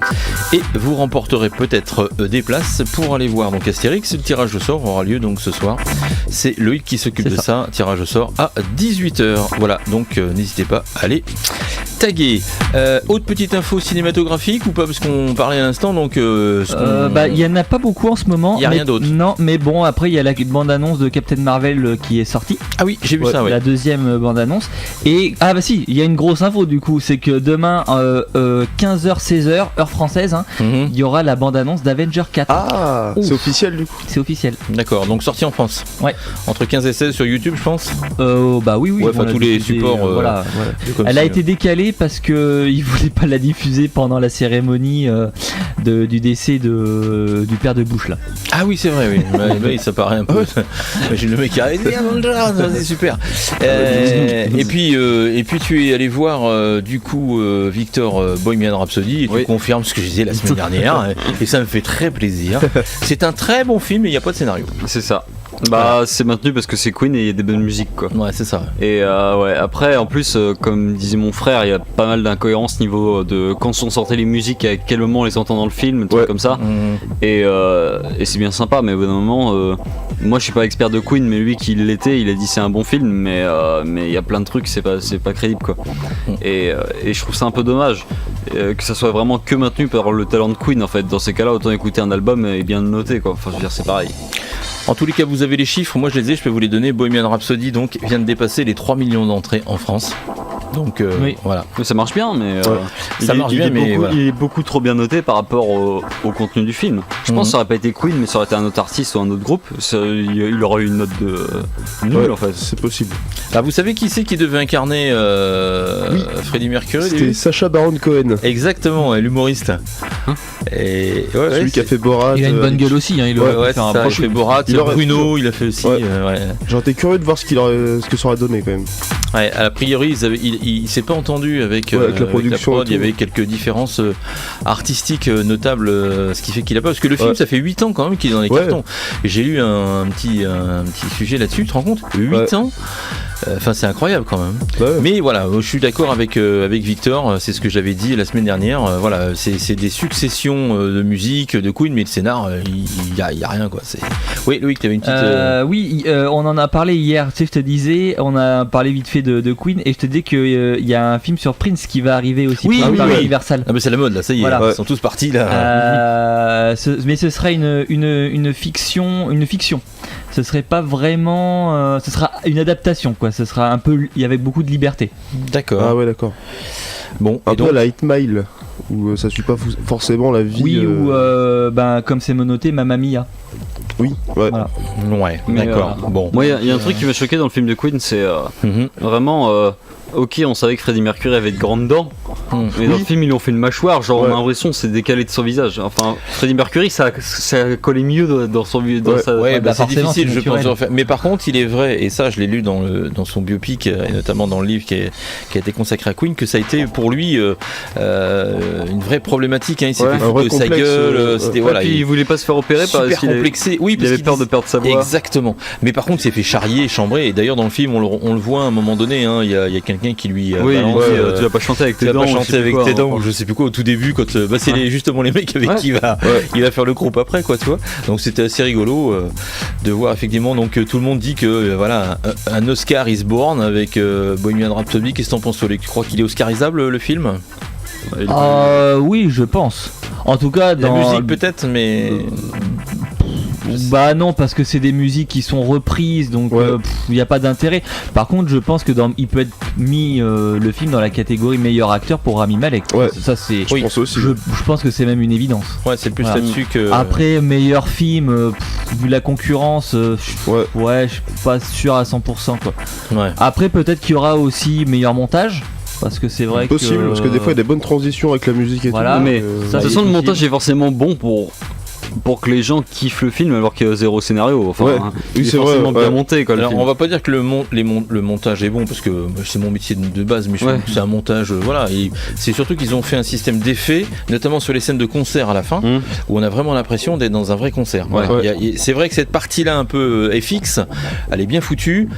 [SPEAKER 3] et vous remporterez peut-être des places pour aller voir donc Astérix. Le tirage au sort aura lieu donc ce soir, c'est Loïc qui s'occupe de ça. Tirage au sort à 18h, voilà, donc n'hésitez pas à aller taguer. Autre petite info cinématographique ou pas, parce qu'on parlait à l'instant, donc
[SPEAKER 5] il y en a pas beaucoup en ce moment.
[SPEAKER 3] Il y a rien d'autre.
[SPEAKER 5] Non, mais bon, après il y a la bande-annonce de Captain Marvel qui est sortie.
[SPEAKER 3] Ah oui, j'ai vu ça, ouais.
[SPEAKER 5] La deuxième bande-annonce. Et si, il y a une grosse info du coup, c'est que demain 15h-16h heure française, il y aura la bande-annonce d'Avenger 4.
[SPEAKER 4] Ah, c'est officiel du coup.
[SPEAKER 5] C'est officiel.
[SPEAKER 3] D'accord, donc sorti en France.
[SPEAKER 5] Ouais.
[SPEAKER 3] Entre 15 et 16 sur YouTube, je pense.
[SPEAKER 5] Oui.
[SPEAKER 3] Ouais, enfin tous les supports.
[SPEAKER 5] Voilà. Elle a été décalée parce que ils voulaient pas la diffuser pendant la cérémonie du décès du père de Bush là.
[SPEAKER 3] Ah oui, c'est vrai, oui. Oui, ça paraît un peu. J'ai le mec qui arrive, c'est super. Et puis tu es allé voir du coup Victor Bohemian Rhapsody et tu confirmes ce que je disais la semaine dernière et ça me fait très plaisir. C'est un très bon film et il n'y a pas de scénario.
[SPEAKER 6] C'est ça. C'est maintenu parce que c'est Queen et il y a des bonnes musiques quoi.
[SPEAKER 3] Ouais, c'est ça.
[SPEAKER 6] Et après en plus comme disait mon frère, il y a pas mal d'incohérences niveau de quand sont sorties les musiques, à quel moment on les entend dans le film, trucs comme ça. Et c'est bien sympa, mais au bout d'un moment moi je suis pas expert de Queen, mais lui qui l'était, il a dit c'est un bon film, mais il y a plein de trucs, c'est pas crédible quoi. Et je trouve ça un peu dommage que ça soit vraiment que maintenu par le talent de Queen en fait. Dans ces cas-là, autant écouter un album et bien le noter quoi. Enfin je veux dire, c'est pareil.
[SPEAKER 3] En tous les cas, vous avez les chiffres, moi je les ai, je peux vous les donner. Bohemian Rhapsody donc vient de dépasser les 3 millions d'entrées en France. Donc voilà.
[SPEAKER 6] Ça marche bien, mais
[SPEAKER 3] il
[SPEAKER 6] est beaucoup trop bien noté par rapport au contenu du film. Je pense que ça aurait pas été Queen, mais ça aurait été un autre artiste ou un autre groupe, il aurait eu une note de nul en fait.
[SPEAKER 4] C'est possible.
[SPEAKER 3] Alors vous savez qui c'est qui devait incarner Freddie Mercury?
[SPEAKER 4] C'était Sacha Baron Cohen.
[SPEAKER 3] Exactement, l'humoriste.
[SPEAKER 4] Et celui qui a fait Borat.
[SPEAKER 5] Il a une bonne gueule aussi, il aurait
[SPEAKER 3] faire un proche. Il a fait Borat, il a Bruno, il a fait aussi.
[SPEAKER 4] J'aurais été curieux de voir ce que ça aurait donné quand même.
[SPEAKER 3] Ouais, a priori, il s'est pas entendu avec
[SPEAKER 4] la production.
[SPEAKER 3] Il y avait quelques différences artistiques notables, ce qui fait qu'il a pas. Parce que le film, ça fait 8 ans quand même qu'il est dans les cartons. Et j'ai lu un petit sujet là-dessus, tu te rends compte? 8 ans. Enfin, c'est incroyable quand même.
[SPEAKER 4] Ouais.
[SPEAKER 3] Mais voilà, je suis d'accord avec Victor, c'est ce que j'avais dit la semaine dernière. Voilà, c'est des successions de musique, de Queen, mais le scénar, il y a rien quoi. Oui, Loïc, t'avais une petite.
[SPEAKER 5] Oui, on en a parlé hier. Tu sais, je te disais, on a parlé vite fait de Queen et je te dis qu'il y a un film sur Prince qui va arriver aussi par Universal.
[SPEAKER 3] Ah, mais c'est la mode là, ça y est,
[SPEAKER 5] Voilà.
[SPEAKER 3] ils sont tous partis là.
[SPEAKER 5] Mais ce sera une fiction. Ce serait pas vraiment. Ce sera une adaptation quoi. Ce sera un peu. Il y avait beaucoup de liberté.
[SPEAKER 3] D'accord.
[SPEAKER 4] Ah ouais, d'accord.
[SPEAKER 3] Bon,
[SPEAKER 4] Un
[SPEAKER 3] et
[SPEAKER 4] peu
[SPEAKER 3] donc,
[SPEAKER 4] la 8 Mile, où ça suit pas forcément la vie.
[SPEAKER 5] Oui, ou comme c'est monoté, Mamma Mia.
[SPEAKER 4] Oui, ouais.
[SPEAKER 5] Voilà.
[SPEAKER 3] ouais,
[SPEAKER 6] Mais,
[SPEAKER 3] d'accord. Bon.
[SPEAKER 6] Moi, il y a un truc qui m'a choqué dans le film de Queen, c'est
[SPEAKER 3] Mhm.
[SPEAKER 6] vraiment. Ok, on savait que Freddie Mercury avait de grandes dents, mais dans le film ils lui ont fait une mâchoire, genre on a l'impression que c'est décalé de son visage. Enfin, Freddie Mercury ça collait mieux dans son dans sa.
[SPEAKER 3] Ouais,
[SPEAKER 5] bah
[SPEAKER 3] c'est
[SPEAKER 5] forcément,
[SPEAKER 3] difficile,
[SPEAKER 5] c'est
[SPEAKER 3] je pense.
[SPEAKER 5] naturel.
[SPEAKER 3] De refaire. Mais par contre, il est vrai, et ça, je l'ai lu dans son biopic, et notamment dans le livre qui a été consacré à Queen, que ça a été pour lui une vraie problématique. Hein. Il s'est fait
[SPEAKER 4] un
[SPEAKER 3] foutre
[SPEAKER 4] vrai
[SPEAKER 3] de sa
[SPEAKER 4] complexe,
[SPEAKER 3] gueule. C'était
[SPEAKER 6] Ouais,
[SPEAKER 3] voilà,
[SPEAKER 6] puis il voulait pas se faire opérer parce
[SPEAKER 3] super
[SPEAKER 6] qu'il avait,
[SPEAKER 3] complexé. Oui,
[SPEAKER 6] il
[SPEAKER 3] parce
[SPEAKER 6] avait
[SPEAKER 3] qu'il
[SPEAKER 6] peur de perdre sa voix.
[SPEAKER 3] Exactement. Mais par contre, il s'est fait charrier, chambrer. Et d'ailleurs, dans le film, on le voit à un moment donné. Hein, il y a quelqu'un qui lui
[SPEAKER 6] Oui,
[SPEAKER 3] balance.
[SPEAKER 6] tu vas pas chanter avec
[SPEAKER 3] Tu
[SPEAKER 6] tes
[SPEAKER 3] vas
[SPEAKER 6] dents.
[SPEAKER 3] pas
[SPEAKER 6] ou je sais
[SPEAKER 3] chanter
[SPEAKER 6] plus
[SPEAKER 3] avec
[SPEAKER 6] quoi,
[SPEAKER 3] tes
[SPEAKER 6] hein.
[SPEAKER 3] dents, ou je sais plus quoi, au tout début, quand c'est justement les mecs avec qui il va faire le groupe après, quoi, tu vois. Donc c'était assez rigolo de voir effectivement. Donc tout le monde dit que voilà, un Oscar is born avec Bohemian Rhapsody. Qu'est-ce que t'en penses, Olé ? Tu crois qu'il est oscarisable le film ?
[SPEAKER 5] Oui, je pense. En tout cas,
[SPEAKER 3] La
[SPEAKER 5] dans
[SPEAKER 3] musique peut-être, mais
[SPEAKER 5] bah non, parce que c'est des musiques qui sont reprises, donc il n'y a pas d'intérêt. Par contre, je pense que il peut être mis le film dans la catégorie meilleur acteur pour Rami Malek.
[SPEAKER 4] Ouais.
[SPEAKER 5] Ça c'est.
[SPEAKER 4] Je pense aussi.
[SPEAKER 5] Je pense que c'est même une évidence.
[SPEAKER 3] ouais, c'est plus
[SPEAKER 5] Voilà.
[SPEAKER 3] là-dessus que.
[SPEAKER 5] Après, meilleur film, vu la concurrence, je suis pas sûr à 100% quoi.
[SPEAKER 3] Ouais.
[SPEAKER 5] Après, peut-être qu'il y aura aussi meilleur montage. Parce que c'est vrai
[SPEAKER 4] Possible, parce que des fois il y a des bonnes transitions avec la musique et
[SPEAKER 5] Voilà.
[SPEAKER 4] tout.
[SPEAKER 6] Mais
[SPEAKER 5] ça,
[SPEAKER 6] de toute façon, le montage est forcément bon pour que les gens kiffent le film alors qu'il y a zéro scénario. Enfin,
[SPEAKER 4] Ouais.
[SPEAKER 6] il
[SPEAKER 4] Oui,
[SPEAKER 6] est
[SPEAKER 4] c'est vrai,
[SPEAKER 6] forcément bien
[SPEAKER 4] ouais.
[SPEAKER 6] monté quoi. Le
[SPEAKER 3] Alors
[SPEAKER 6] film.
[SPEAKER 3] on va pas dire que le montage est bon parce que c'est mon métier de base, mais je trouve que c'est un montage voilà, et c'est surtout qu'ils ont fait un système d'effets, notamment sur les scènes de concert à la fin où on a vraiment l'impression d'être dans un vrai concert.
[SPEAKER 6] Ouais.
[SPEAKER 3] Voilà. C'est vrai que cette partie là un peu FX, elle est bien foutue.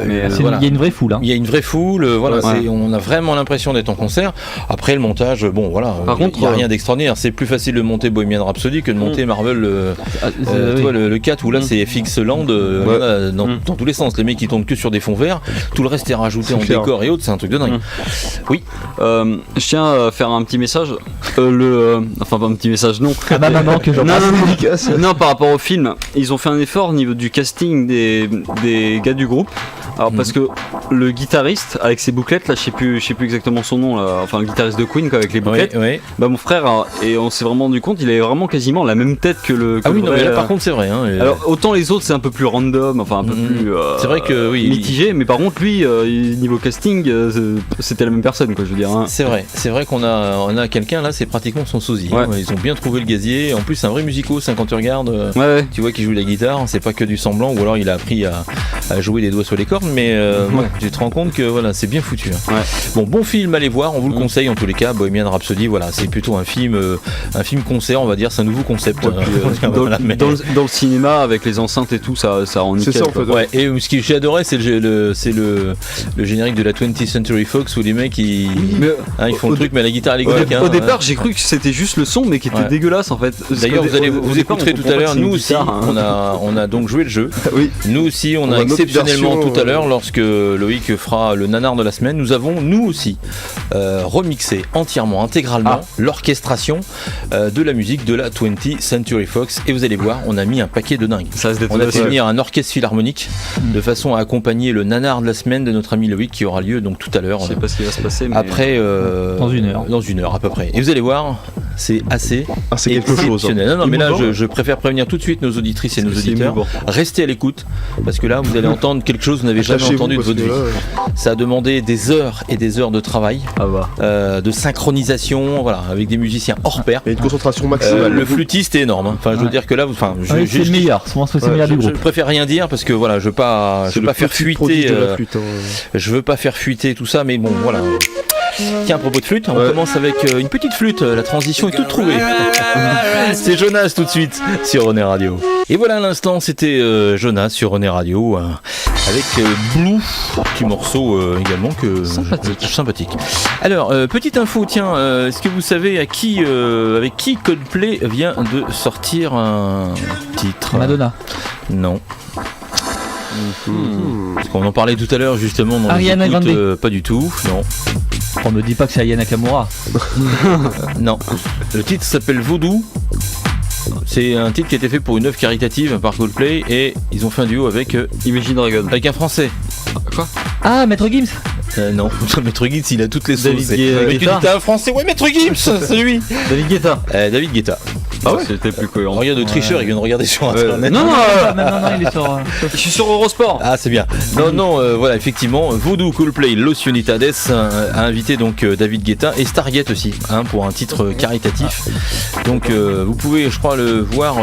[SPEAKER 6] Mais,
[SPEAKER 5] il y a une vraie foule. Hein.
[SPEAKER 3] Il y a une vraie foule, voilà, on a vraiment l'impression d'être en concert. Après le montage, bon voilà,
[SPEAKER 6] Par contre,
[SPEAKER 3] il n'y a rien d'extraordinaire. C'est plus facile de monter Bohemian Rhapsody que de monter Marvel. Tu vois, le 4 où là c'est FX Land voilà, dans tous les sens. Les mecs qui tournent que sur des fonds verts, tout le reste est rajouté en décor et autres, c'est un truc de dingue. Oui.
[SPEAKER 6] Je tiens à faire un petit message. Enfin, pas un petit message, non.
[SPEAKER 5] À ma maman que j'en
[SPEAKER 6] Non, par rapport au film, ils ont fait un effort au niveau du casting des gars du groupe. Alors, parce que le guitariste avec ses bouclettes, là, je sais plus exactement son nom, là, enfin, le guitariste de Queen, quoi, avec les bouclettes.
[SPEAKER 3] Oui.
[SPEAKER 6] Bah, mon frère, et on s'est vraiment rendu compte, il avait vraiment quasiment la même tête que le.
[SPEAKER 3] Ah oui, non,
[SPEAKER 6] vrai,
[SPEAKER 3] mais là par contre c'est vrai. Hein,
[SPEAKER 6] alors, autant les autres, c'est un peu plus random, enfin, un peu plus.
[SPEAKER 3] C'est vrai que oui.
[SPEAKER 6] Mitigé, mais par contre, lui, niveau casting, c'était la même personne, quoi, je veux dire. Hein.
[SPEAKER 3] C'est vrai qu'on a quelqu'un là, c'est pratiquement son sosie.
[SPEAKER 6] Ouais.
[SPEAKER 3] Hein. Ils ont bien trouvé le gazier. En plus, c'est un vrai musico, quand tu regardes. Tu vois qu'il joue la guitare, c'est pas que du semblant, ou alors il a appris à jouer des doigts sur les cordes, mais tu te rends compte que voilà, c'est bien foutu. Hein.
[SPEAKER 6] Ouais.
[SPEAKER 3] Bon film, allez voir, on vous le conseille en tous les cas. Bohemian Rhapsody, voilà, c'est plutôt un film concert, on va dire, c'est un nouveau concept.
[SPEAKER 6] Dans le cinéma, avec les enceintes et tout, ça rend nickel.
[SPEAKER 4] C'est ça en fait.
[SPEAKER 3] Ouais, et ce que j'ai adoré, c'est le générique de la 20th Century Fox où les mecs ils font le truc, mais à la guitare électrique.
[SPEAKER 6] Au départ, j'ai cru que c'était juste le son, mais qui était dégueulasse en fait.
[SPEAKER 3] D'ailleurs, vous écouterez tout à l'heure, nous aussi, on a donc joué le jeu.
[SPEAKER 4] Oui.
[SPEAKER 3] Nous aussi, on a exceptionnellement tout à l'heure, lorsque Loïc fera le nanar de la semaine, nous avons nous aussi remixé entièrement, intégralement l'orchestration de la musique de la 20th Century Fox, et vous allez voir, on a mis un paquet de dingue. On a fait venir un orchestre philharmonique de façon à accompagner le nanar de la semaine de notre ami Loïc qui aura lieu donc tout à l'heure.
[SPEAKER 6] Je sais pas ce qui va se passer, mais
[SPEAKER 3] après
[SPEAKER 5] dans une heure.
[SPEAKER 3] Dans une heure à peu près. Et vous allez voir, c'est assez
[SPEAKER 4] c'est quelque chose. Hein.
[SPEAKER 3] Non, mais là je préfère prévenir tout de suite nos auditrices et nos auditeurs. Restez à l'écoute parce que là vous allez entendre quelque chose que vous n'avez jamais entendu de votre vie. Ça a demandé des heures et des heures de travail, de synchronisation, voilà, avec des musiciens hors pair.
[SPEAKER 4] Et une concentration maximale.
[SPEAKER 3] Le flûtiste est énorme. Hein. Enfin, je veux dire que là,
[SPEAKER 5] c'est le meilleur. Je pense que c'est le meilleur du groupe.
[SPEAKER 3] Je préfère rien dire parce que voilà, je veux pas faire fuiter. Je veux pas faire fuiter tout ça, mais bon, voilà. Tiens, à propos de flûte, on commence avec une petite flûte, la transition est toute trouvée. C'est Jonas tout de suite sur René Radio. Et voilà, à l'instant, c'était Jonas sur René Radio, avec Blue, petit morceau également que sympathique. Alors, petite info, tiens, est-ce que vous savez avec qui Coldplay vient de sortir un titre?
[SPEAKER 5] Madonna.
[SPEAKER 3] Non. Parce qu'on en parlait tout à l'heure justement dans
[SPEAKER 5] Ariana Grande.
[SPEAKER 3] Pas du tout, non.
[SPEAKER 5] On me dit pas que c'est Aya Nakamura.
[SPEAKER 3] Non. Le titre s'appelle Voodoo. C'est un titre qui a été fait pour une œuvre caritative par Coldplay et ils ont fait un duo avec
[SPEAKER 6] Imagine Dragon.
[SPEAKER 3] avec un Français.
[SPEAKER 6] Quoi?
[SPEAKER 5] Ah, Maître Gims.
[SPEAKER 3] Non, Maître Gims il a toutes les
[SPEAKER 6] David
[SPEAKER 3] sauces.
[SPEAKER 6] Guetta.
[SPEAKER 3] Mais tu dis t'as un Français, ouais Maître Gims, c'est lui.
[SPEAKER 6] David Guetta.
[SPEAKER 3] David Guetta.
[SPEAKER 6] Ah ouais, c'était plus cohérent.
[SPEAKER 3] Regarde le tricheur, il vient de regarder sur internet.
[SPEAKER 6] Non,
[SPEAKER 5] Non, il est sur.
[SPEAKER 6] je suis sur Eurosport.
[SPEAKER 3] Ah c'est bien. Non, voilà effectivement Voodoo Coldplay Los Unitades a invité donc David Guetta et Stargate aussi pour un titre caritatif. Donc vous pouvez je crois le voir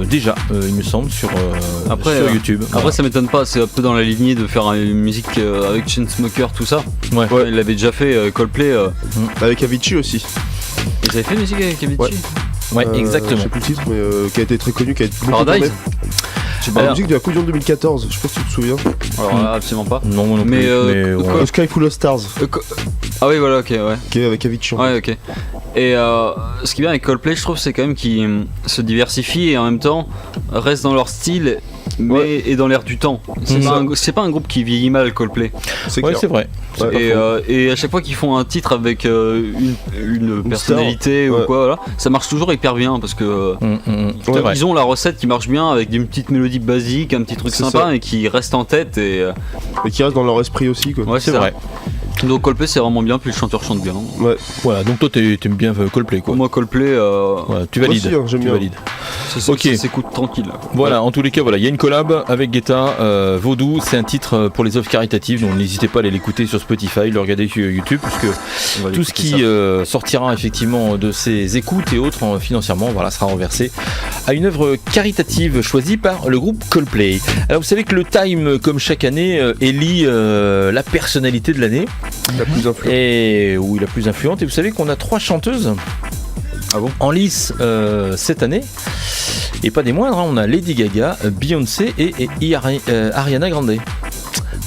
[SPEAKER 3] déjà il me semble sur YouTube.
[SPEAKER 6] Après ça m'étonne pas, c'est un peu dans la lignée de faire une musique avec Chainsmokers tout ça.
[SPEAKER 3] Ouais.
[SPEAKER 6] Il l'avait déjà fait Coldplay.
[SPEAKER 4] Avec Avicii aussi.
[SPEAKER 6] Ils avaient fait une musique avec Avicii.
[SPEAKER 3] Ouais, exactement.
[SPEAKER 4] Je sais plus le titre, mais qui a été très connu, qui a été beaucoup
[SPEAKER 6] Paradise.
[SPEAKER 4] C'est la musique de la Coupe du Monde 2014, je sais pas si tu te souviens.
[SPEAKER 6] Alors là, absolument pas.
[SPEAKER 3] Non, non plus,
[SPEAKER 6] Mais,
[SPEAKER 3] ouais.
[SPEAKER 4] Sky Full of Stars,
[SPEAKER 6] Ah oui voilà, ok, ouais.
[SPEAKER 4] qui est avec Avicii.
[SPEAKER 6] Ouais, ok. Et ce qui est bien avec Coldplay, je trouve, c'est quand même qu'ils se diversifient et en même temps restent dans leur style, mais et dans l'air du temps. C'est pas un groupe qui vieillit mal, Coldplay.
[SPEAKER 4] C'est
[SPEAKER 3] Ouais,
[SPEAKER 4] clair.
[SPEAKER 3] c'est vrai.
[SPEAKER 4] Ouais,
[SPEAKER 6] Et à chaque fois qu'ils font un titre avec une personnalité
[SPEAKER 4] star,
[SPEAKER 6] ou quoi, voilà, ça marche toujours hyper bien parce que
[SPEAKER 3] C'est vrai.
[SPEAKER 6] ils ont la recette qui marche bien avec une petite mélodie basique, un petit truc
[SPEAKER 4] C'est
[SPEAKER 6] sympa
[SPEAKER 4] ça.
[SPEAKER 6] et qui reste en tête. Et
[SPEAKER 4] Et qui reste dans leur esprit aussi, quoi.
[SPEAKER 6] ouais,
[SPEAKER 3] C'est
[SPEAKER 6] ça.
[SPEAKER 3] vrai.
[SPEAKER 6] Donc Coldplay c'est vraiment bien, puis le chanteur chante bien.
[SPEAKER 4] Ouais.
[SPEAKER 3] Voilà, donc toi t'aimes bien Coldplay quoi.
[SPEAKER 6] Pour moi Coldplay,
[SPEAKER 3] Voilà, tu valides.
[SPEAKER 4] Moi aussi, hein, j'aime
[SPEAKER 3] tu
[SPEAKER 4] bien.
[SPEAKER 3] valides.
[SPEAKER 6] ça
[SPEAKER 3] Ok.
[SPEAKER 6] s'écoute tranquille. Là.
[SPEAKER 3] Voilà, en tous les cas, voilà, il y a une collab avec Guetta, Vaudou, c'est un titre pour les œuvres caritatives, donc n'hésitez pas à aller l'écouter sur Spotify, le regarder sur YouTube, puisque
[SPEAKER 6] On va
[SPEAKER 3] tout ce
[SPEAKER 6] écouter
[SPEAKER 3] qui
[SPEAKER 6] ça.
[SPEAKER 3] sortira effectivement de ces écoutes et autres financièrement, voilà, sera reversé à une œuvre caritative choisie par le groupe Coldplay. Alors vous savez que le Time, comme chaque année, élit la personnalité de l'année,
[SPEAKER 4] La plus influente.
[SPEAKER 3] et la plus influente, et vous savez qu'on a 3 chanteuses en lice cette année. Et pas des moindres, hein, on a Lady Gaga, Beyoncé et Ariana Grande.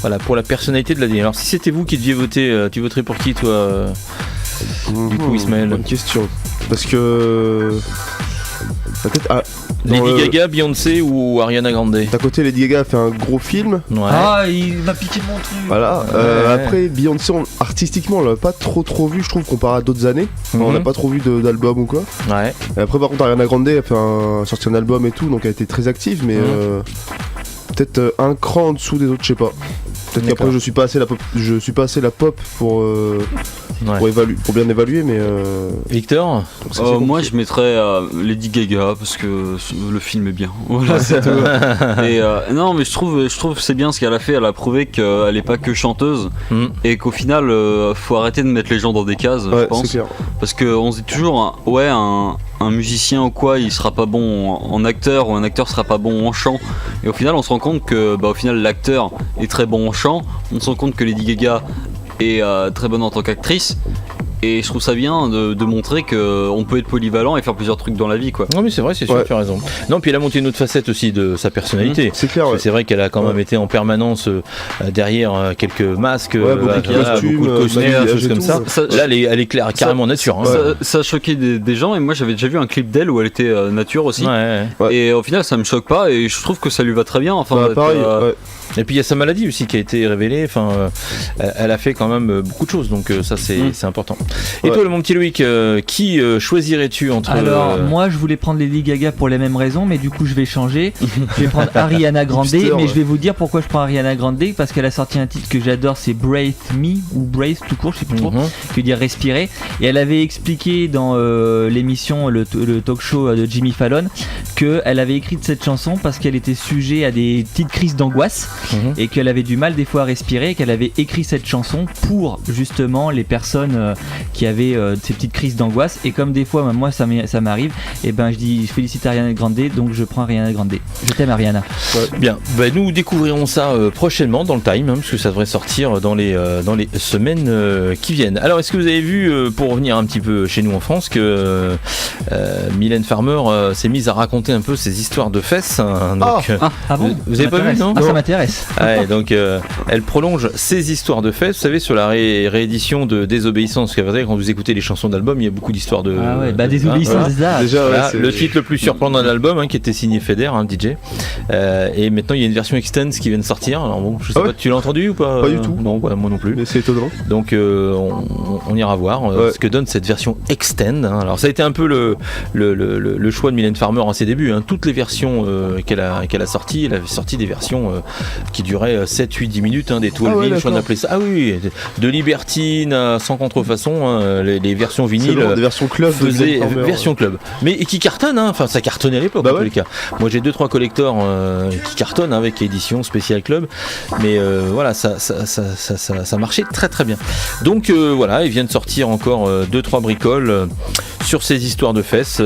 [SPEAKER 3] Voilà, pour la personnalité de l'année. Alors si c'était vous qui deviez voter, tu voterais pour qui toi du coup, Ismaël?
[SPEAKER 4] Bonne question. Parce que. Peut-être.
[SPEAKER 3] Lady Gaga, Beyoncé ou Ariana Grande?
[SPEAKER 4] D'un côté, Lady Gaga a fait un gros film.
[SPEAKER 3] Ouais.
[SPEAKER 5] Ah, il m'a piqué mon truc.
[SPEAKER 4] Voilà.
[SPEAKER 3] Ouais.
[SPEAKER 4] Après, Beyoncé, artistiquement, on l'a pas trop vu, je trouve, comparé à d'autres années. Enfin, on
[SPEAKER 3] Mhm.
[SPEAKER 4] n'a pas trop vu d'album ou quoi.
[SPEAKER 3] Ouais.
[SPEAKER 4] Et après, par contre, Ariana Grande a fait sorti un album et tout, donc elle a été très active, mais peut-être un cran en dessous des autres, je sais pas. Peut-être
[SPEAKER 3] D'accord.
[SPEAKER 4] qu'après, je suis pas assez la pop pour bien évaluer, mais.
[SPEAKER 3] Victor?
[SPEAKER 4] donc c'est assez
[SPEAKER 6] Moi
[SPEAKER 4] compliqué.
[SPEAKER 6] je mettrais Lady Gaga parce que le film est bien. Voilà, c'est tout. Et non mais je trouve c'est bien ce qu'elle a fait. Elle a prouvé qu'elle est pas que chanteuse
[SPEAKER 3] Mm.
[SPEAKER 6] et qu'au final faut arrêter de mettre les gens dans des cases. Je
[SPEAKER 4] Ouais, c'est
[SPEAKER 6] pense
[SPEAKER 4] clair.
[SPEAKER 6] parce qu'on se dit toujours un musicien ou quoi il sera pas bon en acteur ou un acteur sera pas bon en chant. Et au final on se rend compte que au final l'acteur est très bon en chant. On se rend compte que Lady Gaga est très bonne en tant qu'actrice. Et je trouve ça bien de montrer qu'on peut être polyvalent et faire plusieurs trucs dans la vie quoi.
[SPEAKER 3] Non mais c'est vrai, c'est sûr,
[SPEAKER 4] Ouais.
[SPEAKER 3] tu as raison. Non, puis elle a monté une autre facette aussi de sa personnalité.
[SPEAKER 4] C'est clair,
[SPEAKER 3] Parce que
[SPEAKER 4] ouais.
[SPEAKER 3] c'est vrai qu'elle a quand même
[SPEAKER 4] Ouais.
[SPEAKER 3] été en permanence derrière quelques masques,
[SPEAKER 4] beaucoup de costumes,
[SPEAKER 3] beaucoup de costumes, des
[SPEAKER 4] maquillage
[SPEAKER 3] choses
[SPEAKER 4] et
[SPEAKER 3] comme
[SPEAKER 4] tout.
[SPEAKER 3] ça. Là, elle est claire, carrément nature. Hein.
[SPEAKER 6] Ça a choqué des gens et moi j'avais déjà vu un clip d'elle où elle était nature aussi.
[SPEAKER 3] Ouais.
[SPEAKER 4] Ouais.
[SPEAKER 6] Et au final ça me choque pas et je trouve que ça lui va très bien. Enfin,
[SPEAKER 4] Bah,
[SPEAKER 6] d'être,
[SPEAKER 4] pareil, ouais.
[SPEAKER 3] Et puis il y a sa maladie aussi qui a été révélée. Enfin, elle a fait quand même beaucoup de choses, donc ça c'est important. Et
[SPEAKER 4] Ouais.
[SPEAKER 3] toi, mon petit Loïc, qui choisirais-tu entre
[SPEAKER 5] Alors, moi je voulais prendre Lady Gaga pour les mêmes raisons, mais du coup je vais changer. Je vais prendre Ariana Grande,
[SPEAKER 4] Hipster,
[SPEAKER 5] mais
[SPEAKER 4] ouais.
[SPEAKER 5] je vais vous dire pourquoi je prends Ariana Grande, parce qu'elle a sorti un titre que j'adore, c'est Breathe Me, ou Brace tout court, je sais plus trop,
[SPEAKER 3] Mhm.
[SPEAKER 5] qui veut dire respirer. Et elle avait expliqué dans l'émission, le talk show de Jimmy Fallon, qu'elle avait écrit cette chanson parce qu'elle était sujet à des petites crises d'angoisse. et qu'elle avait du mal des fois à respirer, et qu'elle avait écrit cette chanson pour justement les personnes qui avaient ces petites crises d'angoisse. Et comme des fois, moi ça m'arrive, et ben je félicite Ariana Grande, donc je prends Ariana Grande. Je t'aime Ariana.
[SPEAKER 3] Bien, nous découvrirons ça prochainement dans le Time, parce que ça devrait sortir dans les semaines qui viennent. Alors, est-ce que vous avez vu, pour revenir un petit peu chez nous en France, que Mylène Farmer s'est mise à raconter un peu ses histoires de fesses, hein, donc,
[SPEAKER 5] bon,
[SPEAKER 3] vous avez pas vu, non?
[SPEAKER 5] Ça m'intéresse.
[SPEAKER 3] Ouais, donc elle prolonge ses histoires de fesses. Vous savez, sur la réédition de Désobéissance, parce que quand vous écoutez les chansons d'album, il y a beaucoup d'histoires de
[SPEAKER 5] Désobéissance,
[SPEAKER 4] Déjà,
[SPEAKER 3] voilà, le titre le plus surprenant de l'album, qui était signé Feder, DJ. Et maintenant il y a une version extend qui vient de sortir. Alors bon, je sais pas, tu l'as entendu ou pas?
[SPEAKER 4] Pas du tout.
[SPEAKER 3] Non, moi non plus.
[SPEAKER 4] Mais c'est étonnant.
[SPEAKER 3] Donc on ira voir ce que donne cette version extend. Alors ça a été un peu le choix de Mylène Farmer en ses débuts. Toutes les versions qu'elle a sorties, elle avait sorti des versions qui duraient 7, 8, 10 minutes, des 12 je crois qu'on appelait ça. Ah oui, de Libertine à Sans Contrefaçon, les versions vinyles.
[SPEAKER 4] Des versions club.
[SPEAKER 3] Version club. Mais qui cartonnent, enfin ça cartonnait à l'époque en tous les cas. Moi j'ai 2-3 collectors qui cartonnent avec édition spéciale club, mais voilà, ça marchait très très bien. Donc voilà, il vient de sortir encore 2-3 bricoles sur ces histoires de fesses,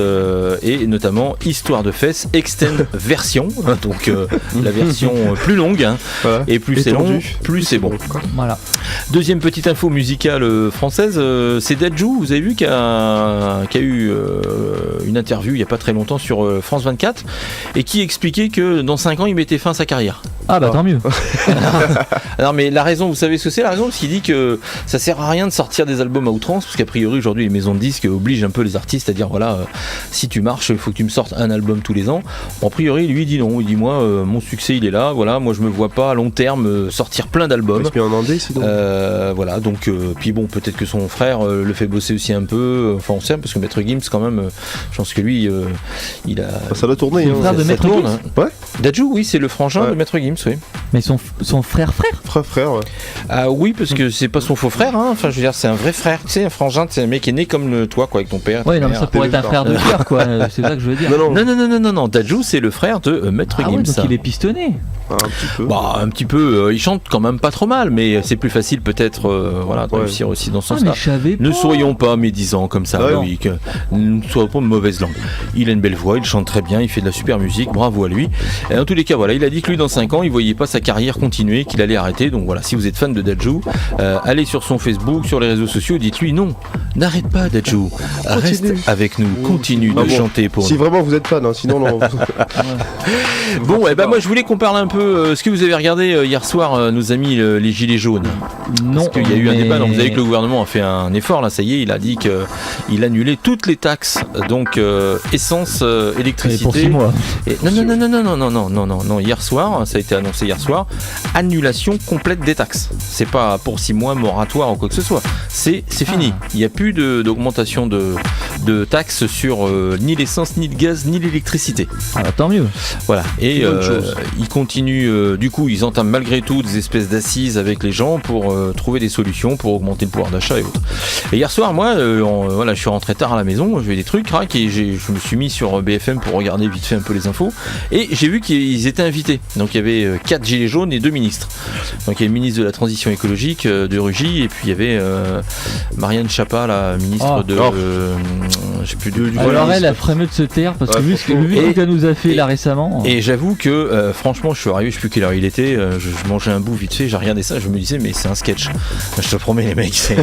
[SPEAKER 3] et notamment Histoire de fesses Extend version, donc la version plus longue, et plus c'est long, plus c'est bon.
[SPEAKER 5] Voilà.
[SPEAKER 3] Deuxième petite info musicale française, c'est Dadju, vous avez vu, qui a eu une interview il n'y a pas très longtemps sur France 24, et qui expliquait que dans 5 ans il mettait fin à sa carrière.
[SPEAKER 5] Ah bah tant mieux.
[SPEAKER 3] Non mais la raison, vous savez ce que c'est la raison? Parce qu'il dit que ça sert à rien de sortir des albums à outrance, parce qu'a priori aujourd'hui les maisons de disques obligent un peu les artistes à dire voilà, si tu marches il faut que tu me sortes un album tous les ans. Bon, a priori lui il dit non, il dit moi mon succès il est là, voilà, moi je me vois pas à long terme sortir plein d'albums.
[SPEAKER 4] En indé, sinon.
[SPEAKER 3] Voilà, donc puis bon, peut-être que son frère le fait bosser aussi un peu, enfin on sait, parce que Maître Gims quand même, je pense que lui il a...
[SPEAKER 4] Ça doit tourner,
[SPEAKER 5] le frère de Maître Gims.
[SPEAKER 4] Ouais.
[SPEAKER 3] Dadju, oui, c'est le frangin de Maître Gims, oui.
[SPEAKER 5] Mais son frère
[SPEAKER 4] Frère, ouais.
[SPEAKER 3] Ah oui, parce que c'est pas son faux frère, enfin je veux dire, c'est un vrai frère, tu sais, un frangin, c'est un mec qui est né comme toi, quoi, avec ton père.
[SPEAKER 5] Ouais, non, mais ça pourrait être un frère de cœur, quoi, c'est ça que je veux dire.
[SPEAKER 3] Non, Dadju, c'est le frère de Maître Gims.
[SPEAKER 5] Ouais, donc il est pistonné.
[SPEAKER 4] Un petit peu.
[SPEAKER 3] Bah, un petit peu, il chante quand même pas trop mal, mais c'est plus facile peut-être de réussir aussi dans ce sens-là. Ne soyons pas médisants comme ça, oui, que ne soyons pas de mauvaise langue. Il a une belle voix, il chante très bien, il fait de la super musique, bravo à lui. Et en tous les cas, voilà, il a dit que lui dans 5 ans, il voyait pas sa carrière continuer, qu'il allait arrêter. Donc voilà, si vous êtes fan de Dadju, allez sur son Facebook, sur les réseaux sociaux, dites-lui non, n'arrête pas Dadju, reste avec nous, continue de chanter pour nous.
[SPEAKER 4] Si vraiment vous êtes fan, sinon non.
[SPEAKER 3] Bon, moi je voulais qu'on parle un peu. Est-ce que vous avez regardé hier soir nos amis les Gilets jaunes?
[SPEAKER 5] Non.
[SPEAKER 3] Parce qu'il y a eu un débat, donc vous avez vu que le gouvernement a fait un effort, là, ça y est, il a dit qu'il annulait toutes les taxes, donc essence, électricité.
[SPEAKER 5] Pour 6 mois.
[SPEAKER 3] Et non, hier soir, ça a été annoncé hier soir, annulation complète des taxes. C'est pas pour 6 mois, moratoire ou quoi que ce soit. C'est fini. Il n'y a plus d'augmentation de taxes sur ni l'essence, ni le gaz, ni l'électricité.
[SPEAKER 5] Ah bah, tant mieux.
[SPEAKER 3] Voilà. Et ils continuent, du coup, ils entament malgré tout des espèces d'assises avec les gens pour trouver des solutions pour augmenter le pouvoir d'achat et autres. Et hier soir, moi, je suis rentré tard à la maison, j'ai vu des trucs, et je me suis mis sur BFM pour regarder vite fait un peu les infos, et j'ai vu qu'ils étaient invités. Donc il y avait 4 gilets jaunes et 2 ministres. Donc il y avait le ministre de la transition écologique de Rugy, et puis il y avait Marianne Chapa, la ministre je sais plus du
[SPEAKER 5] alors elle ferait mieux de se taire, parce que vu ce qu'elle nous a fait là récemment.
[SPEAKER 3] Et j'avoue que franchement, je suis arrivé, je sais plus quelle heure il était, je mangeais un bout vite fait, j'ai regardé ça, je me disais mais c'est un sketch. Je te promets les mecs, c'est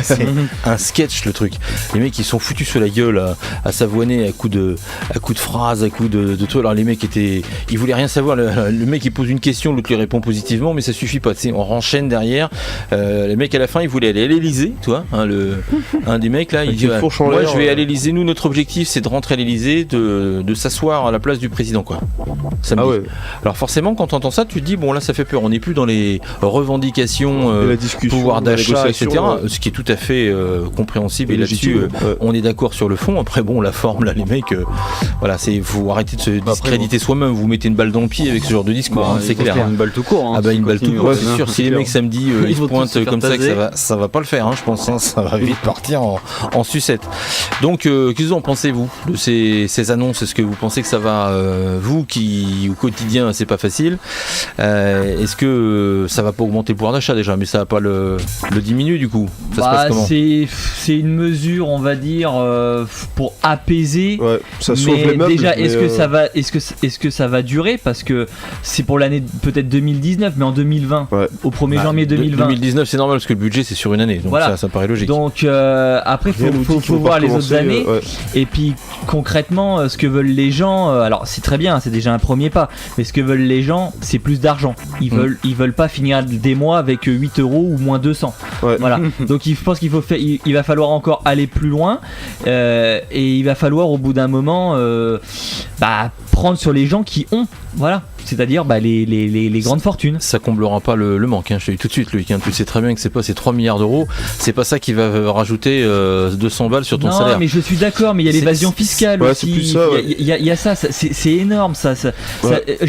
[SPEAKER 3] un sketch le truc. Les mecs ils sont foutus sur la gueule à s'avoiner à coups de phrases, à coups de trucs. Alors les mecs ils voulaient rien savoir. Le mec il pose une question, l'autre lui répond positivement, mais ça suffit pas. Tu sais, on renchaîne derrière. Les mecs à la fin ils voulaient aller à l'Elysée, toi. Un des mecs là, il dit moi je vais à l'Elysée. Nous notre objectif c'est de rentrer à l'Elysée, de s'asseoir à la place du président, quoi. Ouais. Alors forcément quand t'entends ça, tu te dis bon là ça fait peur. On n'est plus dans les revendications, pouvoir d'achat, etc. Ce qui est tout à fait compréhensible, et là-dessus on est d'accord sur le fond. Après bon, la forme là, les mecs, voilà, faut arrêter de se discréditer soi-même. Vous mettez une balle dans le pied avec ce genre de discours, c'est clair.
[SPEAKER 6] Une balle tout court.
[SPEAKER 3] Une balle tout court, c'est sûr. Si les mecs samedi ils se pointent comme ça, que ça va pas le faire, je pense. Ça va vite partir en sucette. Donc qu'est-ce que vous en pensez-vous de ces annonces? Est-ce que vous pensez que ça va, vous qui au quotidien c'est pas facile, est-ce que ça va pas augmenter le pouvoir d'achat déjà, mais ça va pas le diminuer du coup? Ça se passe comment?
[SPEAKER 5] C'est une mesure, on va dire, pour apaiser.
[SPEAKER 4] Ouais, ça sauve
[SPEAKER 5] mais
[SPEAKER 4] les meubles.
[SPEAKER 5] déjà,
[SPEAKER 4] mais,
[SPEAKER 5] est-ce que ça va durer? Parce que c'est pour l'année peut-être 2019, mais en 2020,
[SPEAKER 4] Ouais.
[SPEAKER 5] au 1er janvier 2020.
[SPEAKER 3] 2019 c'est normal parce que le budget c'est sur une année, donc
[SPEAKER 5] Voilà.
[SPEAKER 3] ça paraît logique.
[SPEAKER 5] Donc après,
[SPEAKER 4] rien nous dit
[SPEAKER 5] faut
[SPEAKER 4] qu'ils vont
[SPEAKER 5] voir
[SPEAKER 4] pas
[SPEAKER 5] les autres
[SPEAKER 4] recommencer,
[SPEAKER 5] années.
[SPEAKER 4] ouais.
[SPEAKER 5] Et puis concrètement, ce que veulent les gens, alors c'est très bien, c'est déjà un premier pas, mais ce que veulent les gens, c'est plus d'argent. Ils veulent pas finir des mois avec 8 euros ou moins 200.
[SPEAKER 4] Ouais.
[SPEAKER 5] Voilà. Donc je pense qu'il faut faire, il va falloir encore aller plus loin, et il va falloir au bout d'un moment prendre sur les gens qui ont, voilà, c'est-à-dire les grandes fortunes.
[SPEAKER 3] Ça comblera pas le manque, hein. Je te dis tout de suite, Loïc, hein. Tu sais très bien que c'est pas ces 3 milliards d'euros, c'est pas ça qui va rajouter 200 balles sur ton
[SPEAKER 5] non,
[SPEAKER 3] salaire.
[SPEAKER 5] mais je suis d'accord, mais il y a l'évasion fiscale
[SPEAKER 4] ouais,
[SPEAKER 5] aussi.
[SPEAKER 4] c'est plus ça, ouais.
[SPEAKER 5] Il y a ça, c'est énorme ça.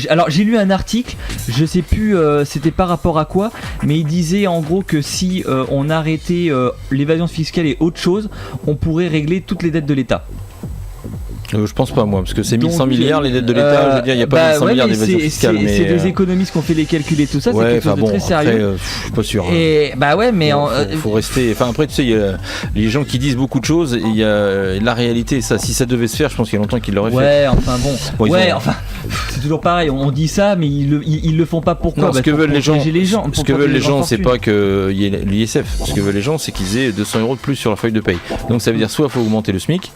[SPEAKER 5] Alors j'ai lu un article, je sais plus c'était par rapport à quoi, mais il disait en gros que si on arrêtait l'évasion fiscale et autre chose, on pourrait régler toutes les dettes de l'État.
[SPEAKER 3] Je pense pas moi, parce que c'est 1100
[SPEAKER 5] Donc,
[SPEAKER 3] milliards les dettes de l'État, je veux dire, il n'y a pas 1100 milliards
[SPEAKER 5] mais
[SPEAKER 3] d'évasion fiscale.
[SPEAKER 5] c'est des économistes qui ont fait les calculs et tout ça, c'est
[SPEAKER 3] ouais,
[SPEAKER 5] quelque chose de très sérieux.
[SPEAKER 3] après, je suis pas sûr.
[SPEAKER 5] Et bah ouais, mais
[SPEAKER 3] faut rester. Enfin après, tu sais, il y a les gens qui disent beaucoup de choses, et il y a la réalité. Ça, si ça devait se faire, je pense qu'il y a longtemps qu'ils l'auraient fait.
[SPEAKER 5] ouais, enfin bon,
[SPEAKER 3] Bon,
[SPEAKER 5] enfin c'est toujours pareil. On dit ça, mais ils le font pas. Pourquoi?
[SPEAKER 3] Non, ce que
[SPEAKER 5] pour
[SPEAKER 3] veulent les gens,
[SPEAKER 5] protéger
[SPEAKER 3] ce que veulent les gens, c'est pas qu'il y ait l'ISF. Ce que veulent les gens, c'est qu'ils aient 200 euros de plus sur leur feuille de paye. Donc ça veut dire soit faut augmenter le SMIC,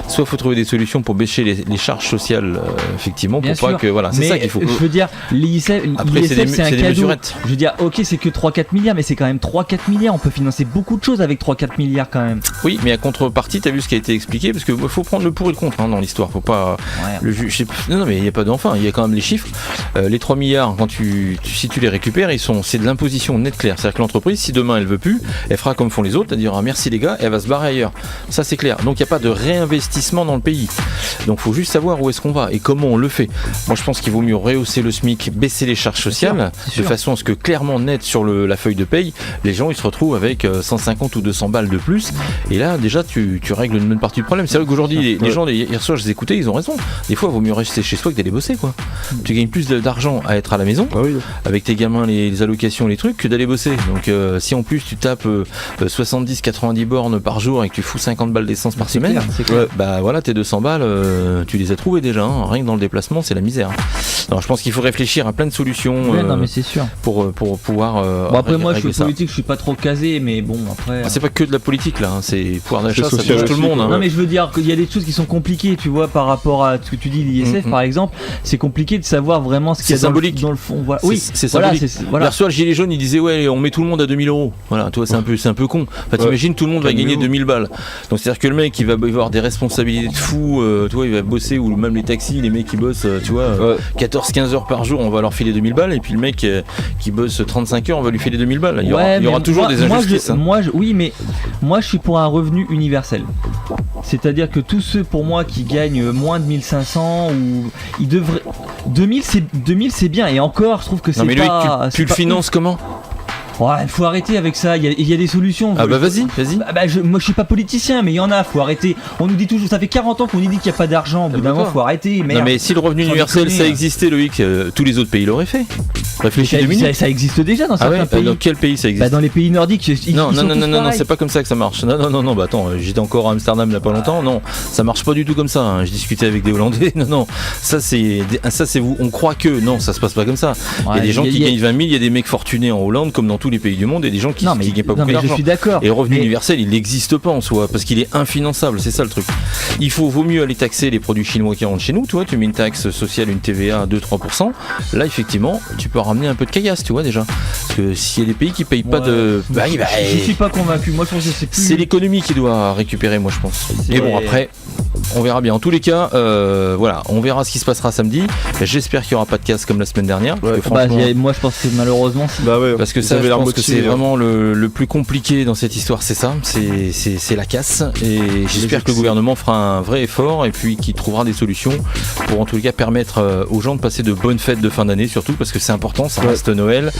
[SPEAKER 3] soit faut trouver des solutions pour baisser les charges sociales, effectivement,
[SPEAKER 5] Bien
[SPEAKER 3] pour
[SPEAKER 5] sûr.
[SPEAKER 3] pas que voilà, c'est
[SPEAKER 5] mais
[SPEAKER 3] ça qu'il faut.
[SPEAKER 5] Je veux dire, l'ISF,
[SPEAKER 3] Après, c'est
[SPEAKER 5] c'est un
[SPEAKER 3] des
[SPEAKER 5] cadeau.
[SPEAKER 3] mesurettes.
[SPEAKER 5] Je veux dire, ok, c'est que 3-4 milliards, mais c'est quand même 3-4 milliards. On peut financer beaucoup de choses avec 3-4 milliards quand même.
[SPEAKER 3] Oui, mais à contrepartie, t'as vu ce qui a été expliqué, parce que faut prendre le pour et le contre, hein, dans l'histoire. Faut pas le juge. Non, mais il y a pas d'enfin. Il y a quand même les chiffres. Les 3 milliards, quand si tu les récupères, c'est de l'imposition nette claire. C'est-à-dire que l'entreprise, si demain elle veut plus, elle fera comme font les autres, elle dira merci les gars, et elle va se barrer ailleurs. Ça c'est clair. Donc il n'y a pas de réinvestissement dans le pays. Donc faut juste savoir où est-ce qu'on va et comment on le fait. Moi je pense qu'il vaut mieux rehausser le SMIC, baisser les charges sociales, de façon à ce que clairement net sur la feuille de paye, les gens ils se retrouvent avec 150 ou 200 balles de plus. Et là déjà tu règles une bonne partie du problème. C'est vrai qu'aujourd'hui les gens, hier soir je les écoutais, ils ont raison. Des fois il vaut mieux rester chez soi que d'aller bosser quoi. Tu gagnes plus d'argent à être à la maison, avec tes gamins, les allocations, les trucs, que d'aller bosser. Donc si en plus tu tapes 70-90 bornes par jour et que tu fous 50 balles d'essence par semaine, bah voilà, tes 200 balles, tu les as trouvées déjà, hein. Rien que dans le déplacement c'est la misère. Alors je pense qu'il faut réfléchir à plein de solutions
[SPEAKER 5] non mais c'est sûr.
[SPEAKER 3] pour pouvoir
[SPEAKER 5] bon après moi je suis
[SPEAKER 3] ça.
[SPEAKER 5] politique, je suis pas trop casé, mais bon après
[SPEAKER 3] C'est pas que de la politique là, hein. C'est pouvoir d'achat, ça
[SPEAKER 4] social
[SPEAKER 3] touche tout le monde, hein.
[SPEAKER 5] non mais je veux dire qu'il y a des choses qui sont compliquées, tu vois, par rapport à ce que tu dis, l'ISF par exemple, c'est compliqué de savoir vraiment ce qu'il y a dans le fond. Voilà. Oui,
[SPEAKER 3] c'est symbolique.
[SPEAKER 5] Voilà.
[SPEAKER 3] Hier soir le gilet jaune il disait ouais on met tout le monde à 2000 euros. Voilà, toi c'est un peu con. Enfin t'imagines tout le monde va gagner 2000 balles. Donc c'est à dire que le mec il va avoir des responsabilités de fou, toi il va bosser, ou même les taxis, les mecs qui bossent, tu vois, 14-15 heures par jour on va leur filer 2000 balles, et puis le mec qui bosse 35 heures on va lui filer 2000 balles. Il y aura toujours des injustices.
[SPEAKER 5] Oui, mais moi je suis pour un revenu universel. C'est-à-dire que tous ceux pour moi qui gagnent moins de 1500, ou ils devraient 2000 c'est bien, et encore je trouve que c'est
[SPEAKER 3] mais
[SPEAKER 5] pas.
[SPEAKER 3] Lui, tu le finances comment?
[SPEAKER 5] Ouais, faut arrêter avec ça, il y a des solutions.
[SPEAKER 3] Ah bah vas-y.
[SPEAKER 5] Moi je suis pas politicien, mais il y en a, faut arrêter. On nous dit toujours, ça fait 40 ans qu'on nous dit qu'il n'y a pas d'argent, au bout d'un moment faut arrêter. Merde.
[SPEAKER 3] Non mais si le revenu universel ça existait, Loïc, tous les autres pays l'auraient fait. Réfléchis 2 minutes.
[SPEAKER 5] Ça existe déjà dans certains pays.
[SPEAKER 3] Dans quel pays ça existe?
[SPEAKER 5] Dans les pays nordiques.
[SPEAKER 3] Non, c'est pas comme ça que ça marche. Non, bah attends, j'étais encore à Amsterdam il y a pas longtemps. Non, ça marche pas du tout comme ça, hein. Je discutais avec des Hollandais. Non, ça c'est vous. On croit que non, ça se passe pas comme ça. Il y a des gens qui gagnent 20 000, il y a des mecs fortunés en Hollande comme dans tous les pays du monde, et des gens qui gagnent pas beaucoup d'argent.
[SPEAKER 5] Je suis d'accord.
[SPEAKER 3] Et le revenu universel, il n'existe pas en soi, parce qu'il est infinançable, c'est ça le truc. Vaut mieux aller taxer les produits chinois qui rentrent chez nous, toi, tu mets une taxe sociale, une TVA à 2-3%, là effectivement, tu peux ramener un peu de caillasse, tu vois déjà. Parce que s'il y a des pays qui payent pas de...
[SPEAKER 5] je suis pas convaincu, moi je pense que c'est plus...
[SPEAKER 3] C'est l'économie qui doit récupérer, moi je pense. Et bon après, on verra bien. En tous les cas, voilà, on verra ce qui se passera samedi. J'espère qu'il n'y aura pas de casse comme la semaine dernière. Parce que franchement,
[SPEAKER 5] moi je pense que malheureusement...
[SPEAKER 3] parce que ça, je pense que c'est vraiment le plus compliqué dans cette histoire, c'est ça, c'est la casse, et j'espère que le gouvernement fera un vrai effort et puis qu'il trouvera des solutions pour en tout cas permettre aux gens de passer de bonnes fêtes de fin d'année, surtout parce que c'est important, ça reste Noël,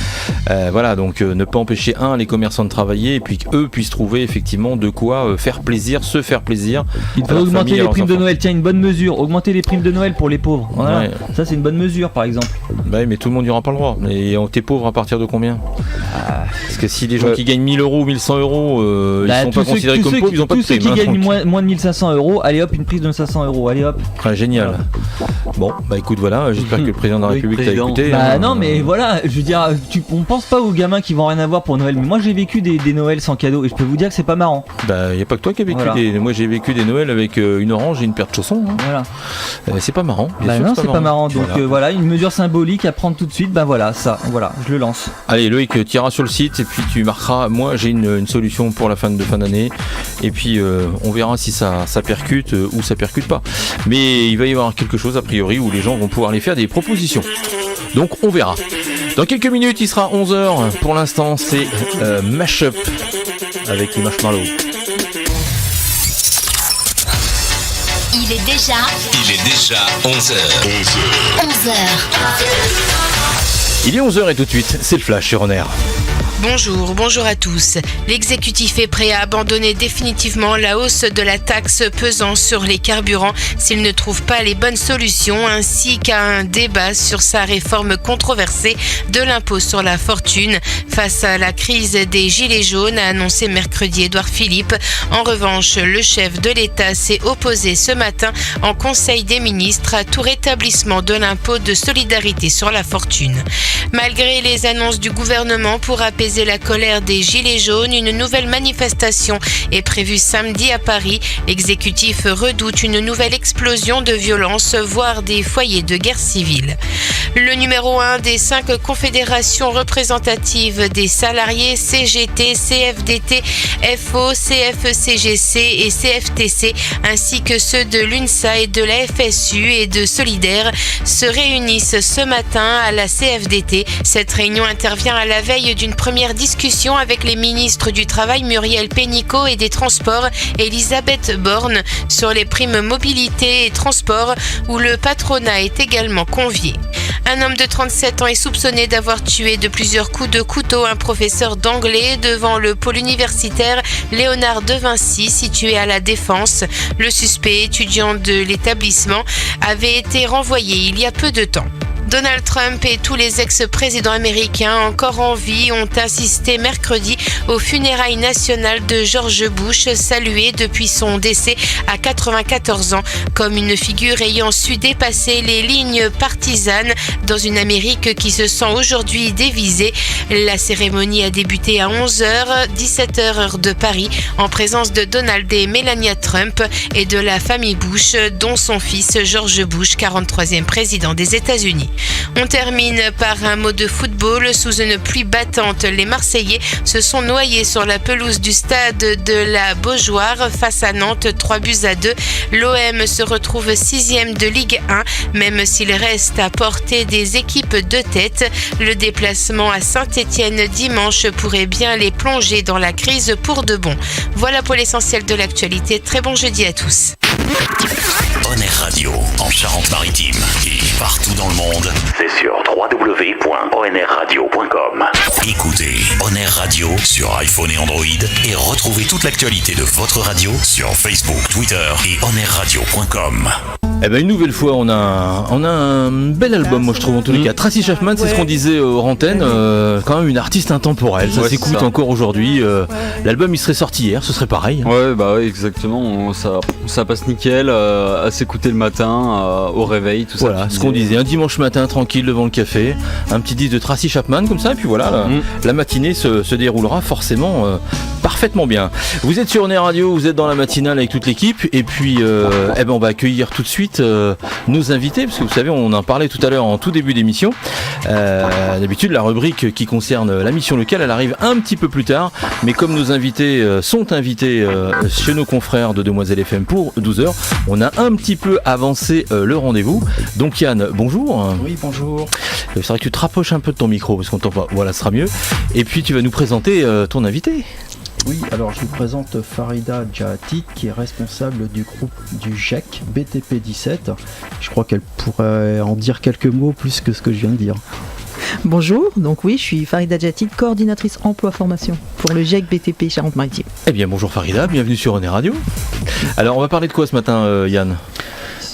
[SPEAKER 3] voilà, donc ne pas empêcher les commerçants de travailler, et puis qu'eux puissent trouver effectivement de quoi se faire plaisir.
[SPEAKER 5] Il faut augmenter les primes de
[SPEAKER 3] enfants.
[SPEAKER 5] Noël, tiens, une bonne mesure, augmenter les primes de Noël pour les pauvres. Voilà.
[SPEAKER 3] Ouais.
[SPEAKER 5] Ça, c'est une bonne mesure, par exemple.
[SPEAKER 3] Bah oui, mais tout le monde n'y aura pas le droit. Mais t'es pauvre à partir de combien? Parce que si les gens qui gagnent 1000 euros ou 1100 euros, ils sont pas considérés comme pauvres, ils ont pas de
[SPEAKER 5] tous ceux
[SPEAKER 3] prime.
[SPEAKER 5] qui gagnent moins de 1500 euros, allez hop, une prise de 500 euros, allez hop.
[SPEAKER 3] Ah, génial. Bon, bah écoute, voilà, j'espère que le président de la
[SPEAKER 6] Oui,
[SPEAKER 3] République t'a
[SPEAKER 6] président.
[SPEAKER 3] écouté.
[SPEAKER 5] Bah
[SPEAKER 3] hein.
[SPEAKER 5] non, mais voilà, je veux dire, on pense pas aux gamins qui vont rien avoir pour Noël. Mais moi, j'ai vécu des Noëls sans cadeau et je peux vous dire que c'est pas marrant.
[SPEAKER 3] Bah, y a pas que toi qui as vécu
[SPEAKER 5] Voilà.
[SPEAKER 3] Moi, j'ai vécu des Noëls avec une orange et une paire de chaussons. Hein.
[SPEAKER 5] Voilà.
[SPEAKER 3] C'est pas marrant. Bien
[SPEAKER 5] Bah
[SPEAKER 3] sûr
[SPEAKER 5] non,
[SPEAKER 3] que
[SPEAKER 5] c'est pas marrant. Donc
[SPEAKER 3] Voilà.
[SPEAKER 5] voilà, une mesure symbolique à prendre tout de suite. Bah voilà, ça, voilà, je le lance.
[SPEAKER 3] Allez, Loïc, tu iras sur le site et puis tu marqueras. Moi, j'ai une solution pour la fin d'année. Et puis, on verra si ça percute ou ça percute pas. Mais il va y avoir quelque chose, a priori, où les gens vont pouvoir aller faire des propositions. Donc, on verra. Dans quelques minutes, il sera 11h. Pour l'instant, c'est Mashup avec les Marshmallows.
[SPEAKER 7] Il est déjà
[SPEAKER 2] 11h.
[SPEAKER 7] 11h.
[SPEAKER 3] Il est 11h et tout de suite, c'est le flash sur Oner.
[SPEAKER 8] Bonjour à tous. L'exécutif est prêt à abandonner définitivement la hausse de la taxe pesant sur les carburants s'il ne trouve pas les bonnes solutions, ainsi qu'à un débat sur sa réforme controversée de l'impôt sur la fortune. Face à la crise des gilets jaunes, a annoncé mercredi Édouard Philippe. En revanche, le chef de l'État s'est opposé ce matin en Conseil des ministres à tout rétablissement de l'impôt de solidarité sur la fortune. Malgré les annonces du gouvernement pour apaiser la colère des gilets jaunes, une nouvelle manifestation est prévue samedi à Paris. L'exécutif redoute une nouvelle explosion de violence, voire des foyers de guerre civile. Le numéro 1 des 5 confédérations représentatives des salariés CGT, CFDT, FO, CFCGC et CFTC, ainsi que ceux de l'UNSA et de la FSU et de Solidaire, se réunissent ce matin à la CFDT. Cette réunion intervient à la veille d'une première discussion avec les ministres du Travail Muriel Pénicaud et des Transports Elisabeth Borne sur les primes mobilité et transport, où le patronat est également convié. Un homme de 37 ans est soupçonné d'avoir tué de plusieurs coups de couteau un professeur d'anglais devant le pôle universitaire Léonard de Vinci situé à La Défense. Le suspect, étudiant de l'établissement, avait été renvoyé il y a peu de temps. Donald Trump et tous les ex-présidents américains encore en vie ont assisté mercredi aux funérailles nationales de George Bush, salué depuis son décès à 94 ans comme une figure ayant su dépasser les lignes partisanes dans une Amérique qui se sent aujourd'hui dévisée. La cérémonie a débuté à 11h, 17h heure de Paris, en présence de Donald et Melania Trump et de la famille Bush, dont son fils George Bush, 43e président des États-Unis. On termine par un mot de football. Sous une pluie battante, les Marseillais se sont noyés sur la pelouse du stade de la Beaujoire face à Nantes, 3-2. L'OM se retrouve 6e de Ligue 1, même s'il reste à portée des équipes de tête. Le déplacement à Saint-Étienne dimanche pourrait bien les plonger dans la crise pour de bon. Voilà pour l'essentiel de l'actualité. Très bon jeudi à tous.
[SPEAKER 2] Oner Radio, en Charente-Maritime et partout dans le monde, c'est sur www.onerradio.com. Écoutez Oner Radio sur iPhone et Android et retrouvez toute l'actualité de votre radio sur Facebook, Twitter et onerradio.com.
[SPEAKER 3] Eh ben une nouvelle fois, on a un bel album, moi je trouve en tous les cas. Tracy Chapman, c'est ce qu'on disait aux antennes, quand même une artiste intemporelle. Ça s'écoute encore aujourd'hui. L'album il serait sorti hier, ce serait pareil.
[SPEAKER 6] Ouais, bah ouais, exactement. Ça passe nickel à s'écouter le matin, au réveil, tout ça.
[SPEAKER 3] Voilà, ce qu'on disait, un dimanche matin tranquille devant le café, un petit disque de Tracy Chapman comme ça, et puis voilà, la matinée se déroulera forcément parfaitement bien. Vous êtes sur Oner Radio, vous êtes dans la matinale avec toute l'équipe, et puis eh ben on va accueillir tout de suite nos invités, parce que vous savez, on en parlait tout à l'heure en tout début d'émission. D'habitude, la rubrique qui concerne la mission locale, elle arrive un petit peu plus tard, mais comme nos invités sont invités chez nos confrères de Demoiselle FM pour 12h, on a un petit peu avancé le rendez-vous. Donc Yann, bonjour.
[SPEAKER 9] Oui, bonjour.
[SPEAKER 3] Il faudrait que tu te rapproches un peu de ton micro, parce qu'on t'entend pas. Voilà, ce sera mieux. Et puis tu vas nous présenter ton invité.
[SPEAKER 9] Oui, alors je vous présente Farida Djahati, qui est responsable du groupe du GEC BTP 17. Je crois qu'elle pourrait en dire quelques mots plus que ce que je viens de dire.
[SPEAKER 10] Bonjour, donc oui, je suis Farida Djatit, coordinatrice emploi-formation pour le GIEC BTP Charente-Maritime.
[SPEAKER 3] Eh bien bonjour Farida, bienvenue sur René Radio. Alors on va parler de quoi ce matin Yann ?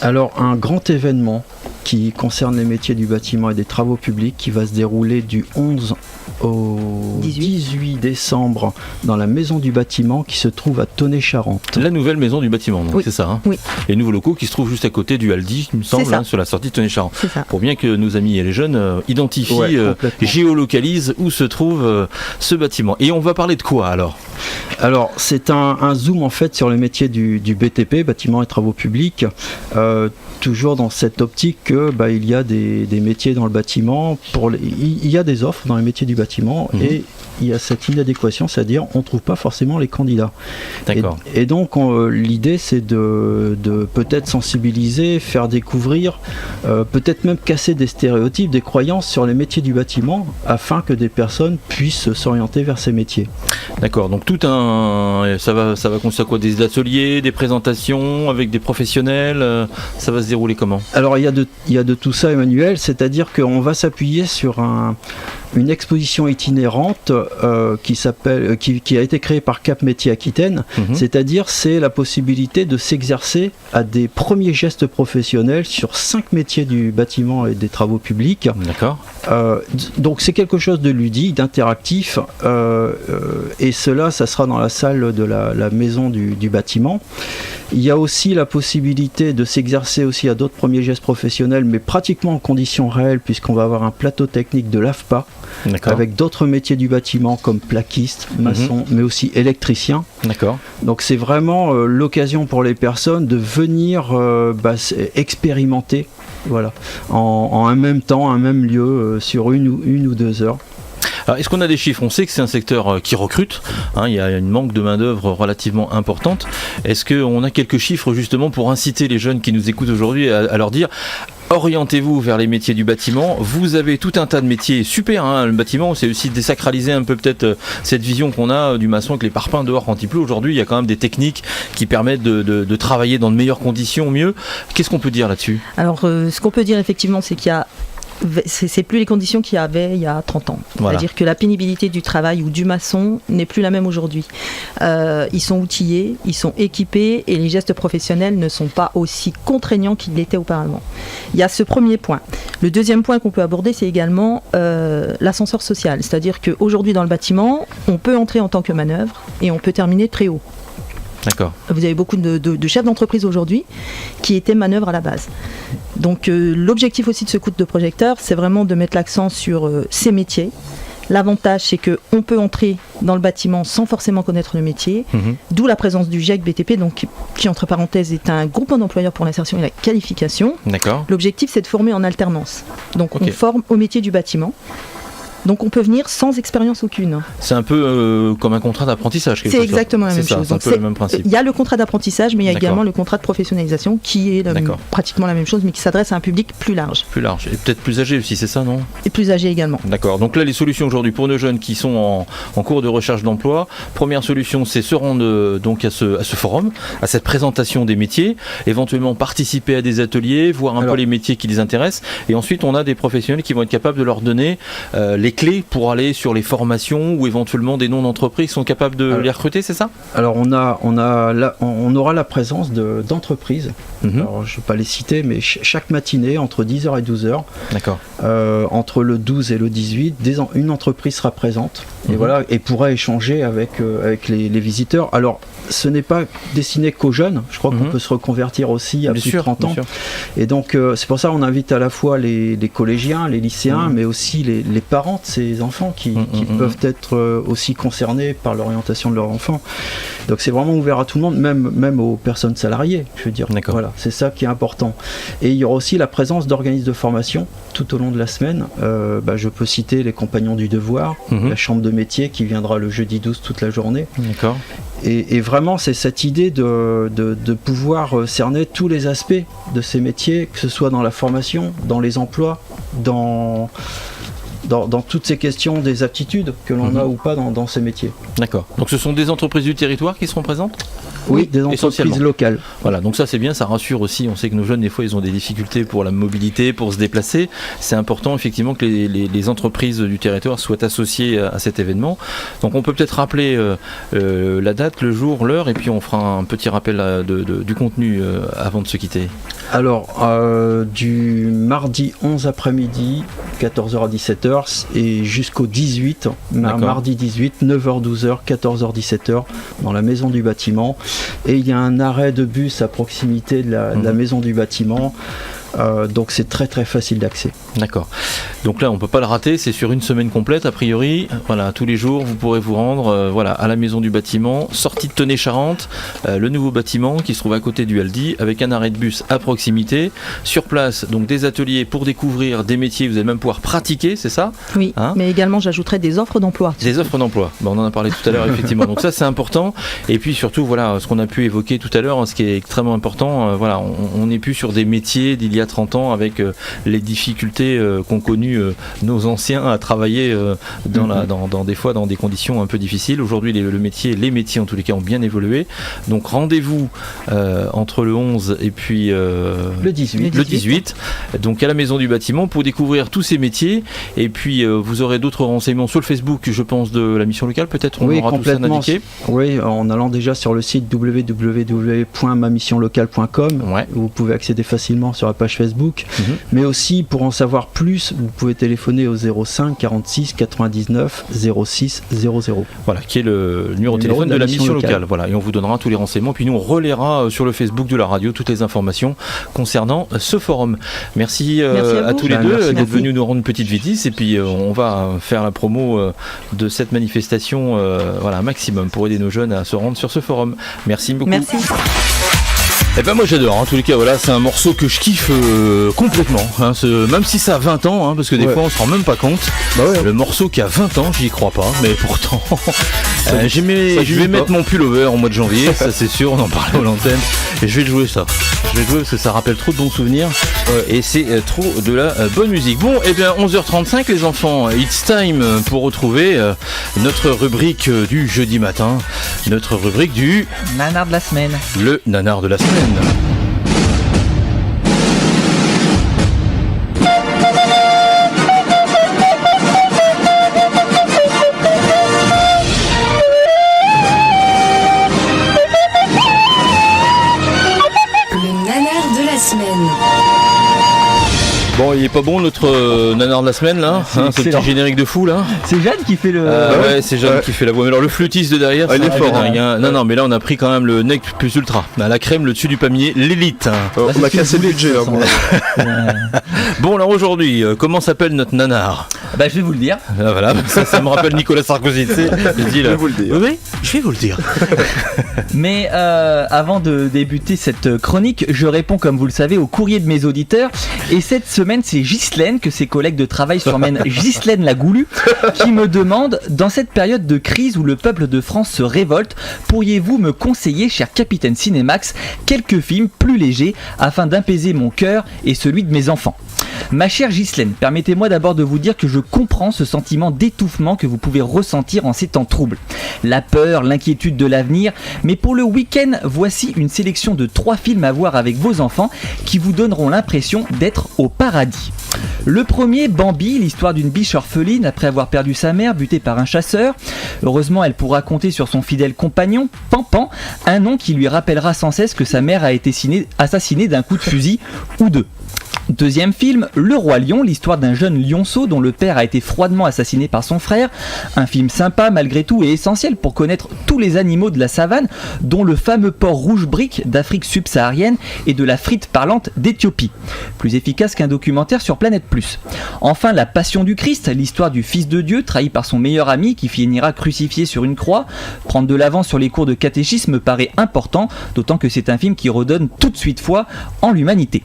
[SPEAKER 9] Alors un grand événement qui concerne les métiers du bâtiment et des travaux publics qui va se dérouler du 11 au 18 décembre dans la maison du bâtiment qui se trouve à Tonnet-Charente.
[SPEAKER 3] La nouvelle maison du bâtiment, donc, c'est ça
[SPEAKER 10] Oui.
[SPEAKER 3] Les nouveaux locaux qui se trouvent juste à côté du Aldi, il me semble, sur la sortie de Tonnet-Charente. Pour bien que nos amis et les jeunes identifient, géolocalisent où se trouve ce bâtiment. Et on va parler de quoi alors ?
[SPEAKER 9] Alors c'est un zoom en fait sur le métier du BTP, bâtiment et travaux publics, toujours dans cette optique que il y a des métiers dans le bâtiment, il y a des offres dans les métiers du bâtiment et il y a cette inadéquation, c'est-à-dire on ne trouve pas forcément les candidats.
[SPEAKER 3] D'accord.
[SPEAKER 9] Et donc l'idée c'est de peut-être sensibiliser, faire découvrir, peut-être même casser des stéréotypes, des croyances sur les métiers du bâtiment afin que des personnes puissent s'orienter vers ces métiers.
[SPEAKER 3] D'accord, donc ça va consister à quoi ? Des ateliers, des présentations avec des professionnels, ça va se dérouler comment ?
[SPEAKER 9] Alors il y a de tout ça, Emmanuel, c'est-à-dire qu'on va s'appuyer sur une exposition itinérante qui a été créée par Cap Métiers Aquitaine, c'est-à-dire c'est la possibilité de s'exercer à des premiers gestes professionnels sur 5 métiers du bâtiment et des travaux publics.
[SPEAKER 3] D'accord.
[SPEAKER 9] Donc c'est quelque chose de ludique, d'interactif, et cela, ça sera dans la salle de la maison du bâtiment. Il y a aussi la possibilité de s'exercer aussi à d'autres premiers gestes professionnels, mais pratiquement en conditions réelles, puisqu'on va avoir un plateau technique de l'AFPA, avec d'autres métiers du bâtiment comme plaquiste, maçon, mais aussi électricien.
[SPEAKER 3] D'accord.
[SPEAKER 9] Donc c'est vraiment l'occasion pour les personnes de venir expérimenter, en un même temps, un même lieu, sur une ou 2 heures.
[SPEAKER 3] Alors, est-ce qu'on a des chiffres ? On sait que c'est un secteur qui recrute, il y a une manque de main-d'œuvre relativement importante. Est-ce qu'on a quelques chiffres justement pour inciter les jeunes qui nous écoutent aujourd'hui à leur dire orientez-vous vers les métiers du bâtiment, vous avez tout un tas de métiers super, le bâtiment c'est aussi désacraliser un peu peut-être cette vision qu'on a du maçon avec les parpaings dehors quand il pleut. Aujourd'hui il y a quand même des techniques qui permettent de travailler dans de meilleures conditions, mieux. Qu'est-ce qu'on peut dire là-dessus ?
[SPEAKER 10] Alors ce qu'on peut dire effectivement c'est qu'il y a c'est plus les conditions qu'il y avait il y a 30 ans. C'est-à-dire que la pénibilité du travail ou du maçon n'est plus la même aujourd'hui. Ils sont outillés, ils sont équipés et les gestes professionnels ne sont pas aussi contraignants qu'ils l'étaient auparavant. Il y a ce premier point. Le deuxième point qu'on peut aborder, c'est également l'ascenseur social. C'est-à-dire qu'aujourd'hui dans le bâtiment, on peut entrer en tant que manœuvre et on peut terminer très haut.
[SPEAKER 3] D'accord.
[SPEAKER 10] Vous avez beaucoup de chefs d'entreprise aujourd'hui qui étaient manœuvres à la base. Donc l'objectif aussi de ce coup de projecteur, c'est vraiment de mettre l'accent sur ces métiers. L'avantage, c'est qu'on peut entrer dans le bâtiment sans forcément connaître le métier, d'où la présence du GIEC BTP, donc, qui entre parenthèses est un groupement d'employeurs pour l'insertion et la qualification.
[SPEAKER 3] D'accord.
[SPEAKER 10] L'objectif, c'est de former en alternance. Donc on forme au métier du bâtiment. Donc on peut venir sans expérience aucune.
[SPEAKER 3] C'est un peu comme un contrat d'apprentissage.
[SPEAKER 10] C'est exactement la même chose.
[SPEAKER 3] C'est un peu le même principe.
[SPEAKER 10] Il y a le contrat d'apprentissage, mais il y a également le contrat de professionnalisation qui est pratiquement la même chose, mais qui s'adresse à un public plus large.
[SPEAKER 3] Plus large, et peut-être plus âgé aussi, c'est ça, non ?
[SPEAKER 10] Et plus âgé également.
[SPEAKER 3] D'accord, donc là les solutions aujourd'hui pour nos jeunes qui sont en cours de recherche d'emploi, première solution c'est se rendre donc à ce forum, à cette présentation des métiers, éventuellement participer à des ateliers, voir un peu les métiers qui les intéressent, et ensuite on a des professionnels qui vont être capables de leur donner les clés pour aller sur les formations ou éventuellement des noms d'entreprises qui sont capables de les recruter, c'est ça ?
[SPEAKER 9] Alors on aura la présence d'entreprises, alors je ne vais pas les citer, mais chaque matinée entre 10h et 12h,
[SPEAKER 3] d'accord.
[SPEAKER 9] Entre le 12 et le 18, une entreprise sera présente et pourra échanger avec les visiteurs. Alors ce n'est pas destiné qu'aux jeunes, je crois qu'on peut se reconvertir aussi à plus de 30 ans. Et donc c'est pour ça qu'on invite à la fois les collégiens, les lycéens, mais aussi les parents de ces enfants qui peuvent être aussi concernés par l'orientation de leurs enfants. Donc c'est vraiment ouvert à tout le monde, même aux personnes salariées, je veux dire. Voilà, c'est ça qui est important. Et il y aura aussi la présence d'organismes de formation tout au long de la semaine. Je peux citer les Compagnons du Devoir, la Chambre de métier qui viendra le jeudi 12 toute la journée.
[SPEAKER 3] D'accord.
[SPEAKER 9] Et vraiment, c'est cette idée de pouvoir cerner tous les aspects de ces métiers, que ce soit dans la formation, dans les emplois, dans toutes ces questions des aptitudes que l'on a ou pas dans ces métiers.
[SPEAKER 3] D'accord. Donc ce sont des entreprises du territoire qui seront présentes ?
[SPEAKER 9] Oui, des entreprises locales.
[SPEAKER 3] Voilà, donc ça c'est bien, ça rassure aussi. On sait que nos jeunes, des fois, ils ont des difficultés pour la mobilité, pour se déplacer. C'est important, effectivement, que les entreprises du territoire soient associées à cet événement. Donc on peut peut-être rappeler la date, le jour, l'heure, et puis on fera un petit rappel du contenu avant de se quitter.
[SPEAKER 9] Alors, du mardi 11 après-midi, 14h à 17h, et jusqu'au 18, mardi 18, 9h, 12h, 14h, 17h, dans la maison du bâtiment. Et il y a un arrêt de bus à proximité de la maison du bâtiment. Donc c'est très très facile d'accès.
[SPEAKER 3] D'accord. Donc là on peut pas le rater, c'est sur une semaine complète a priori. Voilà, tous les jours vous pourrez vous rendre à la maison du bâtiment, sortie de Tenay-Charente, le nouveau bâtiment qui se trouve à côté du Aldi, avec un arrêt de bus à proximité. Sur place, donc des ateliers pour découvrir des métiers, vous allez même pouvoir pratiquer, c'est ça ?
[SPEAKER 10] Oui, mais également j'ajouterais des offres d'emploi.
[SPEAKER 3] Des offres d'emploi, on en a parlé tout à l'heure effectivement, donc ça c'est important. Et puis surtout voilà, ce qu'on a pu évoquer tout à l'heure, ce qui est extrêmement important, on n'est plus sur des métiers d'il y a 30 ans avec les difficultés qu'ont connues nos anciens à travailler des fois dans des conditions un peu difficiles. Aujourd'hui les métiers en tous les cas ont bien évolué. Donc rendez-vous entre le 11 et puis
[SPEAKER 9] le
[SPEAKER 3] 18 donc à la maison du bâtiment pour découvrir tous ces métiers. Et puis vous aurez d'autres renseignements sur le Facebook, je pense, de la mission locale, peut-être on aura tout ça indiqué.
[SPEAKER 9] Oui, en allant déjà sur le site www.mamissionlocale.com, vous pouvez accéder facilement sur la page Facebook. Mais aussi pour en savoir plus, vous pouvez téléphoner au 05 46 99 06 00.
[SPEAKER 3] Voilà, qui est le numéro de téléphone de la mission locale. Voilà, et on vous donnera tous les renseignements. Puis nous on relaiera sur le Facebook de la radio toutes les informations concernant ce forum. Merci à tous les deux d'être venus nous rendre une petite visite. Et puis on va faire la promo de cette manifestation un maximum pour aider nos jeunes à se rendre sur ce forum. Merci beaucoup.
[SPEAKER 10] Merci.
[SPEAKER 3] Eh ben moi j'adore, en tous les cas c'est un morceau que je kiffe complètement, même si ça a 20 ans, parce que des fois on se rend même pas compte. Le morceau qui a 20 ans, j'y crois pas, mais pourtant je vais mettre mon pullover au mois de janvier, ça c'est sûr, on en parlait à l'antenne, et je vais jouer ça. Je vais jouer parce que ça rappelle trop de bons souvenirs, et c'est trop de la bonne musique. Bon, et bien 11h35 les enfants, it's time pour retrouver notre rubrique du jeudi matin, notre rubrique du
[SPEAKER 5] nanar de la semaine.
[SPEAKER 3] Le nanar de la semaine. Bon, il est pas bon notre nanar de la semaine là, ce petit générique de fou là.
[SPEAKER 5] C'est Jeanne qui fait le.
[SPEAKER 3] C'est Jeanne qui fait la voix. Mais alors le flûtiste de derrière, il est fort. Non, mais là on a pris quand même le nec plus ultra. La crème, le dessus du palmier, l'élite.
[SPEAKER 4] On a cassé le budget.
[SPEAKER 3] Bon, alors aujourd'hui, comment s'appelle notre nanar ?
[SPEAKER 5] Je vais vous le dire.
[SPEAKER 3] Voilà, ça me rappelle Nicolas Sarkozy. Je vais vous le dire. Oui, je vais vous le dire.
[SPEAKER 5] Mais avant de débuter cette chronique, je réponds comme vous le savez au courrier de mes auditeurs. Et cette semaine, c'est Ghislaine, que ses collègues de travail surmènent Ghislaine la Goulue, qui me demande: dans cette période de crise où le peuple de France se révolte, pourriez-vous me conseiller, cher capitaine Cinémax, quelques films plus légers afin d'apaiser mon cœur et celui de mes enfants? Ma chère Ghislaine, permettez-moi d'abord de vous dire que je comprends ce sentiment d'étouffement que vous pouvez ressentir en ces temps troubles. La peur, l'inquiétude de l'avenir, mais pour le week-end, voici une sélection de 3 films à voir avec vos enfants qui vous donneront l'impression d'être au paradis. Le premier, Bambi, l'histoire d'une biche orpheline après avoir perdu sa mère butée par un chasseur. Heureusement, elle pourra compter sur son fidèle compagnon, Pampan, un nom qui lui rappellera sans cesse que sa mère a été assassinée d'un coup de fusil ou deux. Deuxième film, Le Roi Lion, l'histoire d'un jeune lionceau dont le père a été froidement assassiné par son frère. Un film sympa malgré tout et essentiel pour connaître tous les animaux de la savane, dont le fameux porc rouge brique d'Afrique subsaharienne et de la frite parlante d'Éthiopie. Plus efficace qu'un documentaire sur Planète Plus. Enfin, La Passion du Christ, l'histoire du Fils de Dieu trahi par son meilleur ami qui finira crucifié sur une croix. Prendre de l'avance sur les cours de catéchisme me paraît important, d'autant que c'est un film qui redonne tout de suite foi en l'humanité.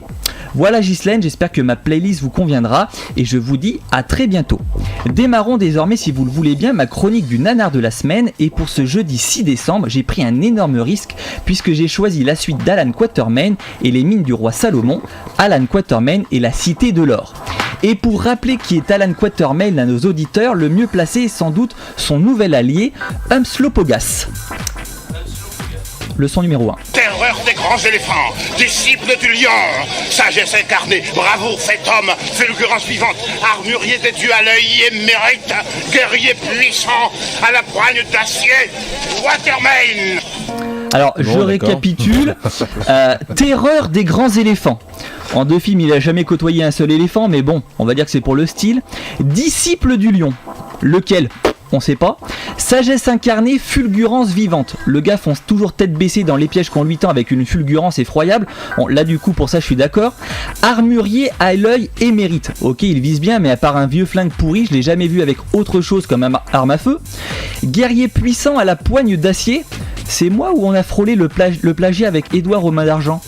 [SPEAKER 5] Voilà Ghislaine, j'espère que ma playlist vous conviendra et je vous dis à très bientôt. Démarrons désormais, si vous le voulez bien, ma chronique du nanar de la semaine, et pour ce jeudi 6 décembre, j'ai pris un énorme risque puisque j'ai choisi la suite d'Alan Quatermain et les mines du roi Salomon, Alan Quatermain et la cité de l'or. Et pour rappeler qui est Alan Quatermain à nos auditeurs, le mieux placé est sans doute son nouvel allié, Umslopogaas. Leçon numéro 1.
[SPEAKER 11] Terreur des grands éléphants, disciple du lion, sagesse incarnée, bravoure fait homme, fulgurance vivante, armurier des dieux à l'œil émérite, guerrier puissant à la poigne d'acier, Watermain.
[SPEAKER 5] Alors, je récapitule. Terreur des grands éléphants. En 2 films, il a jamais côtoyé un seul éléphant, mais bon, on va dire que c'est pour le style. Disciple du lion. Lequel ? On sait pas. Sagesse incarnée, fulgurance vivante. Le gars fonce toujours tête baissée dans les pièges qu'on lui tend avec une fulgurance effroyable. Bon, là du coup pour ça je suis d'accord. Armurier à l'œil émérite. Ok, il vise bien, mais à part un vieux flingue pourri, je l'ai jamais vu avec autre chose comme un arme à feu. Guerrier puissant à la poigne d'acier. C'est moi ou on a frôlé le plagiat avec Édouard aux mains d'argent.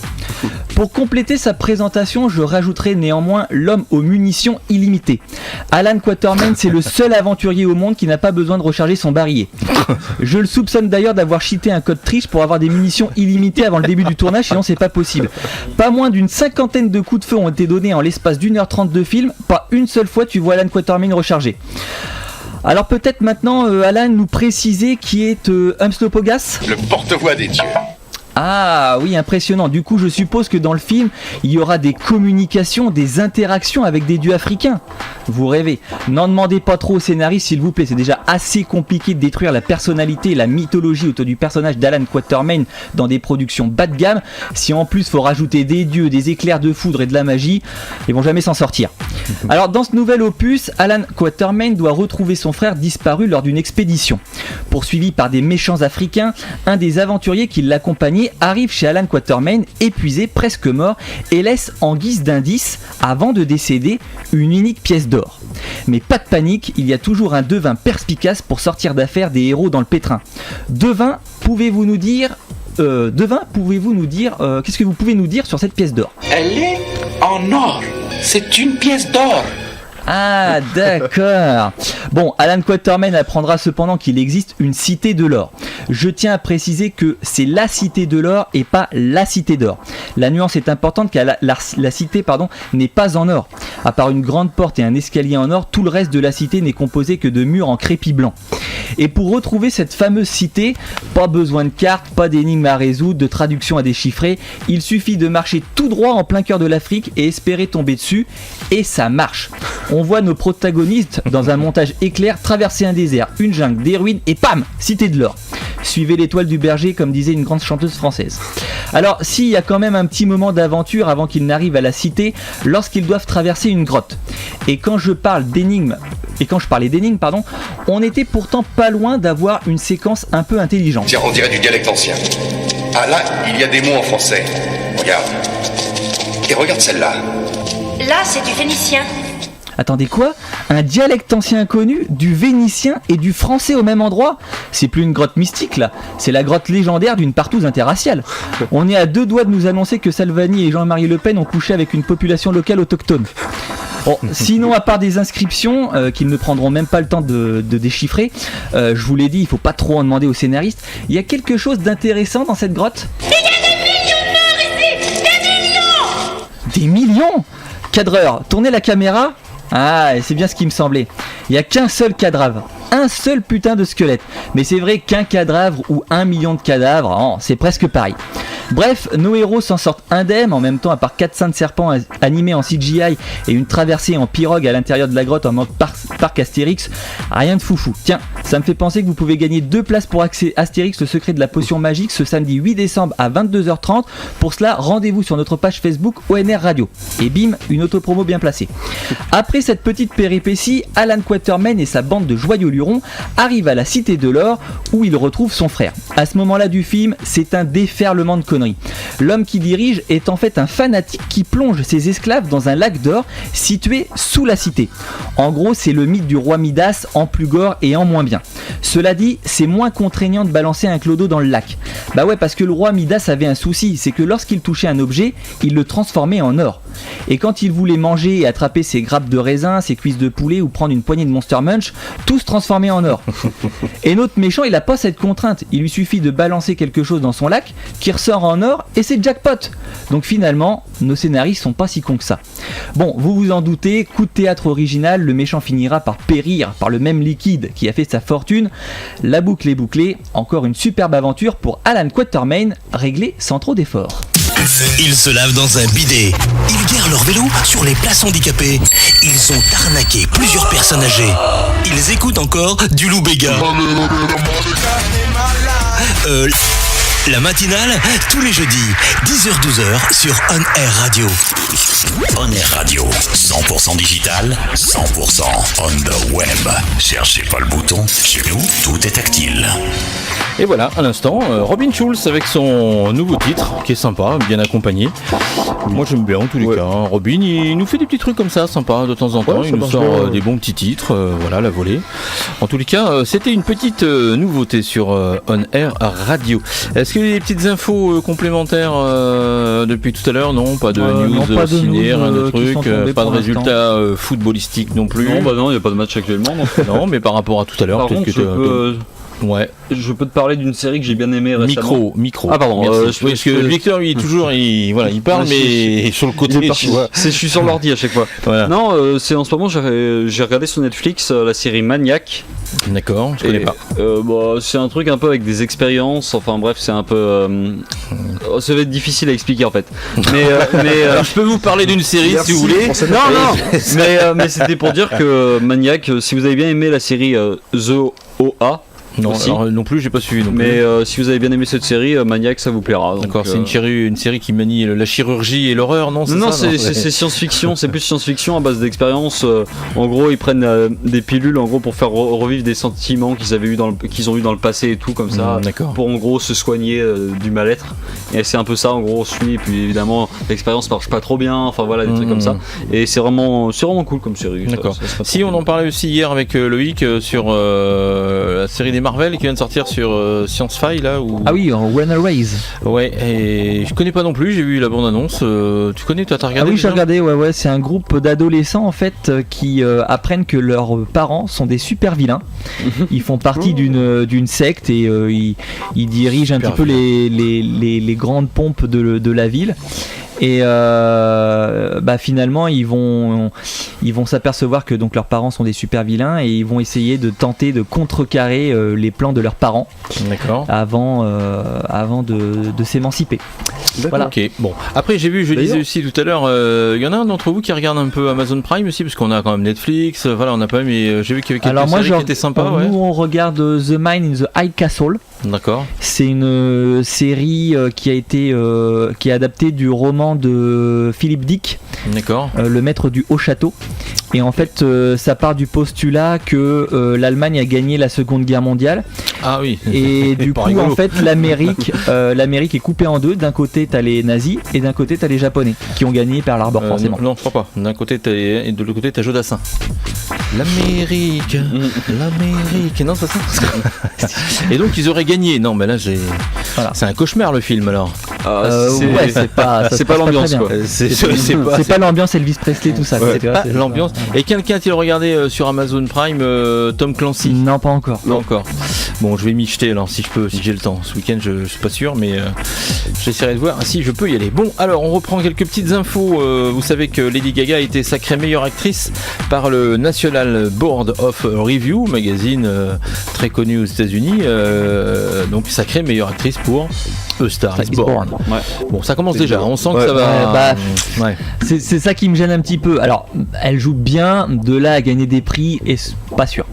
[SPEAKER 5] Pour compléter sa présentation, je rajouterai néanmoins l'homme aux munitions illimitées. Alan Quatermain, c'est le seul aventurier au monde qui n'a pas besoin de recharger son barillet. Je le soupçonne d'ailleurs d'avoir cheaté un code triche pour avoir des munitions illimitées avant le début du tournage, sinon c'est pas possible. Pas moins d'une 50aine de coups de feu ont été donnés en l'espace d'1h30 de film, pas une seule fois tu vois Alan Quatermain recharger. Alors peut-être maintenant, Alan, nous préciser qui est Umslopogaas ?
[SPEAKER 11] Le porte-voix des dieux.
[SPEAKER 5] Ah oui, impressionnant. Du coup, je suppose que dans le film, il y aura des communications, des interactions avec des dieux africains. Vous rêvez. N'en demandez pas trop au scénariste, s'il vous plaît. C'est déjà assez compliqué de détruire la personnalité et la mythologie autour du personnage d'Alan Quatermain dans des productions bas de gamme. Si en plus, faut rajouter des dieux, des éclairs de foudre et de la magie, ils vont jamais s'en sortir. Alors, dans ce nouvel opus, Alan Quatermain doit retrouver son frère disparu lors d'une expédition. Poursuivi par des méchants africains, un des aventuriers qui l'accompagnait arrive chez Alan Quatermain, épuisé, presque mort, et laisse en guise d'indice, avant de décéder, une unique pièce d'or. Mais pas de panique, il y a toujours un devin perspicace pour sortir d'affaire des héros dans le pétrin. Devin, pouvez-vous nous dire qu'est-ce que vous pouvez nous dire sur cette pièce d'or ?
[SPEAKER 12] Elle est en or, c'est une pièce d'or.
[SPEAKER 5] Ah d'accord. Bon, Alan Quatermain apprendra cependant qu'il existe une cité de l'or. Je tiens à préciser que c'est la cité de l'or et pas la cité d'or. La nuance est importante car la cité n'est pas en or. À part une grande porte et un escalier en or, tout le reste de la cité n'est composé que de murs en crépi blanc. Et pour retrouver cette fameuse cité, pas besoin de cartes, pas d'énigmes à résoudre, de traduction à déchiffrer, il suffit de marcher tout droit en plein cœur de l'Afrique et espérer tomber dessus, et ça marche. On voit nos protagonistes dans un montage éclair traverser un désert, une jungle, des ruines et pam, cité de l'or. Suivez l'étoile du berger comme disait une grande chanteuse française. Alors s'il y a quand même un petit moment d'aventure avant qu'ils n'arrivent à la cité, lorsqu'ils doivent traverser une grotte. Et quand je parlais d'énigmes, on était pourtant pas loin d'avoir une séquence un peu intelligente.
[SPEAKER 11] Tiens, on dirait du dialecte ancien. Ah là, il y a des mots en français. Regarde. Et regarde celle-là.
[SPEAKER 7] Là, c'est du phénicien.
[SPEAKER 5] Attendez quoi ? Un dialecte ancien inconnu, du vénitien et du français au même endroit ? C'est plus une grotte mystique là, c'est la grotte légendaire d'une partouze interraciale. On est à 2 doigts de nous annoncer que Salvani et Jean-Marie Le Pen ont couché avec une population locale autochtone. Bon, sinon à part des inscriptions qu'ils ne prendront même pas le temps de déchiffrer, je vous l'ai dit, il faut pas trop en demander aux scénaristes, il y a quelque chose d'intéressant dans cette grotte ?
[SPEAKER 7] Il y a des millions de morts ici ! Des millions !
[SPEAKER 5] Des millions ? Cadreur, tournez la caméra. Ah, c'est bien ce qui me semblait. Il n'y a qu'un seul cadavre. Un seul putain de squelette. Mais c'est vrai qu'un cadavre ou 1 million de cadavres, c'est presque pareil. Bref, nos héros s'en sortent indemnes, en même temps à part 4 seins de serpents animés en CGI et une traversée en pirogue à l'intérieur de la grotte en mode parc Astérix, rien de foufou. Tiens, ça me fait penser que vous pouvez gagner 2 places pour Astérix, le secret de la potion magique, ce samedi 8 décembre à 22h30. Pour cela, rendez-vous sur notre page Facebook ONR Radio. Et bim, une autopromo bien placée. Après cette petite péripétie, Alan Quatermain et sa bande de joyeux lurons arrivent à la Cité de l'Or où il retrouve son frère. À ce moment-là du film, c'est un déferlement de conneries. L'homme qui dirige est en fait un fanatique qui plonge ses esclaves dans un lac d'or situé sous la cité. En gros, c'est le mythe du roi Midas en plus gore et en moins bien. Cela dit, c'est moins contraignant de balancer un clodo dans le lac. Bah ouais, parce que le roi Midas avait un souci, c'est que lorsqu'il touchait un objet, il le transformait en or. Et quand il voulait manger et attraper ses grappes de raisin, ses cuisses de poulet ou prendre une poignée de Monster Munch, tout se transformait en or. Et notre méchant, il a pas cette contrainte. Il lui suffit de balancer quelque chose dans son lac qui ressort en or et c'est jackpot. Donc finalement, nos scénaristes sont pas si cons que ça. Bon, vous vous en doutez, coup de théâtre original, le méchant finira par périr par le même liquide qui a fait sa fortune. La boucle est bouclée, encore une superbe aventure pour Alan Quatermain, réglée sans trop d'efforts.
[SPEAKER 2] Ils se lavent dans un bidet. Ils garent leur vélo sur les places handicapées. Ils ont arnaqué plusieurs personnes âgées. Ils écoutent encore du Lou Béga. La matinale, tous les jeudis, 10h-12h sur On Air Radio. On Air Radio, 100% digital, 100% on the web. Cherchez pas le bouton, chez nous, tout est tactile.
[SPEAKER 3] Et voilà, à l'instant, Robin Schulz avec son nouveau titre, qui est sympa, bien accompagné. Moi j'aime bien en tous les cas. Hein. Robin, il nous fait des petits trucs comme ça, sympa de temps en temps. Il nous sort des bons petits titres, voilà, la volée. En tous les cas, c'était une petite nouveauté sur On Air Radio. Est-ce qu'il y a des petites infos complémentaires depuis tout à l'heure? Non, pas de news ciné, rien de truc, pas de résultats footballistiques non plus.
[SPEAKER 6] Non, bah non, il n'y a pas de match actuellement. Donc.
[SPEAKER 3] Non, mais par rapport à tout à l'heure, peut-être que ouais.
[SPEAKER 6] Je peux te parler d'une série que j'ai bien aimée récemment.
[SPEAKER 3] Micro.
[SPEAKER 6] Ah pardon.
[SPEAKER 3] Parce que Victor, lui, toujours, il parle, mais sur le côté.
[SPEAKER 6] Je suis sur l'ordi à chaque fois. Voilà. Non, c'est en ce moment, j'ai regardé sur Netflix la série Maniac.
[SPEAKER 3] D'accord, je connais pas.
[SPEAKER 6] C'est un truc un peu avec des expériences. Enfin bref, c'est un peu. Ça va être difficile à expliquer en fait. Mais
[SPEAKER 3] alors, je peux vous parler d'une série si vous voulez.
[SPEAKER 6] Non. Mais c'était pour dire que Maniac, si vous avez bien aimé la série The OA.
[SPEAKER 3] Non, alors, non plus, j'ai pas suivi.
[SPEAKER 6] Mais si vous avez bien aimé cette série, Maniac, ça vous plaira.
[SPEAKER 3] D'accord, c'est une série qui manie la chirurgie et l'horreur, non?
[SPEAKER 6] Non, c'est science-fiction, c'est plus science-fiction à base d'expérience. En gros, ils prennent des pilules en gros pour faire revivre des sentiments qu'ils ont eu dans le passé et tout comme ça, pour en gros se soigner du mal-être. Et c'est un peu ça en gros, on suit. Et puis évidemment, l'expérience marche pas trop bien. Enfin voilà, des trucs comme ça. Et c'est vraiment cool comme série.
[SPEAKER 3] D'accord. Si on en parlait aussi hier avec Loïc sur la série des Marvel qui vient de sortir sur Science Fi là où...
[SPEAKER 5] Ah oui, en Runaways.
[SPEAKER 3] Ouais, et je connais pas non plus, j'ai vu la bande-annonce. Tu connais, toi t'as regardé?
[SPEAKER 5] Ah oui, j'ai regardé, ouais, c'est un groupe d'adolescents en fait qui apprennent que leurs parents sont des super vilains. Ils font partie d'une secte et ils dirigent un petit peu les grandes pompes de la ville. Et finalement ils vont s'apercevoir que donc leurs parents sont des super vilains et ils vont essayer de tenter de contrecarrer les plans de leurs parents avant de s'émanciper.
[SPEAKER 3] Voilà. Ok, bon. Après je disais aussi tout à l'heure, y en a un d'entre vous qui regarde un peu Amazon Prime aussi, parce qu'on a quand même Netflix, voilà, on a pas même, mais j'ai vu qu'il y avait quelques séries qui étaient sympas.
[SPEAKER 5] Nous on regarde The Mine in the High Castle.
[SPEAKER 3] D'accord.
[SPEAKER 5] C'est une série qui est adaptée du roman de Philippe Dick.
[SPEAKER 3] D'accord.
[SPEAKER 5] Le maître du haut château. Et en fait, ça part du postulat que l'Allemagne a gagné la Seconde Guerre mondiale.
[SPEAKER 3] Ah oui.
[SPEAKER 5] Et du coup, en fait, l'Amérique est coupée en deux. D'un côté, t'as les nazis et d'un côté, t'as les Japonais qui ont gagné Pearl Harbor forcément.
[SPEAKER 3] Non, je crois pas. D'un côté, et de l'autre côté, t'as Jodassin. L'Amérique. Non, c'est ça. Et donc, ils auraient gagné. Non, mais là, c'est un cauchemar le film alors.
[SPEAKER 5] C'est pas
[SPEAKER 6] l'ambiance quoi.
[SPEAKER 5] C'est pas l'ambiance Elvis Presley tout ça.
[SPEAKER 3] Ouais, c'est pas l'ambiance. Et quelqu'un a-t-il regardé sur Amazon Prime Tom Clancy?
[SPEAKER 5] Non, pas encore.
[SPEAKER 3] Non encore. Bon, je vais m'y jeter alors si j'ai le temps. Ce week-end, je suis pas sûr, mais j'essaierai de voir si je peux y aller. Bon, alors on reprend quelques petites infos. Vous savez que Lady Gaga a été sacrée meilleure actrice par le National Board of Review, magazine très connu aux États-Unis. Donc sacrée meilleure actrice pour A Star is Born. Ouais. Bon, ça commence déjà. On sent que ça va.
[SPEAKER 5] C'est ça qui me gêne un petit peu. Alors, elle joue bien. De là à gagner des prix, et pas sûr.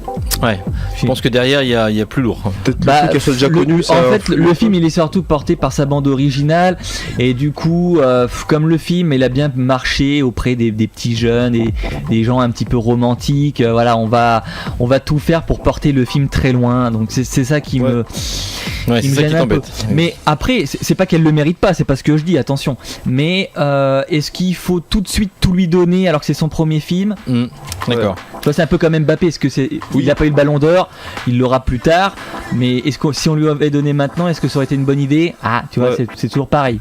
[SPEAKER 3] Ouais. Je pense que derrière, il y a plus lourd.
[SPEAKER 4] Peut-être qu'elle soit déjà connue.
[SPEAKER 5] En fait, le film, il est surtout porté par sa bande originale, et du coup, comme le film, il a bien marché auprès des petits jeunes et des gens un petit peu romantiques. Voilà, on va tout faire pour porter le film très loin. Donc c'est ça qui me gêne un peu. Mais après, c'est pas qu'elle le mérite pas, c'est pas ce que je dis, attention. Mais est-ce qu'il faut tout de suite tout lui donner alors que c'est son premier film?
[SPEAKER 3] D'accord.
[SPEAKER 5] Toi, c'est un peu comme Mbappé, il n'a pas eu le ballon d'or, il l'aura plus tard, mais si on lui avait donné maintenant, est-ce que ça aurait été une bonne idée? Ah, tu vois, c'est toujours pareil.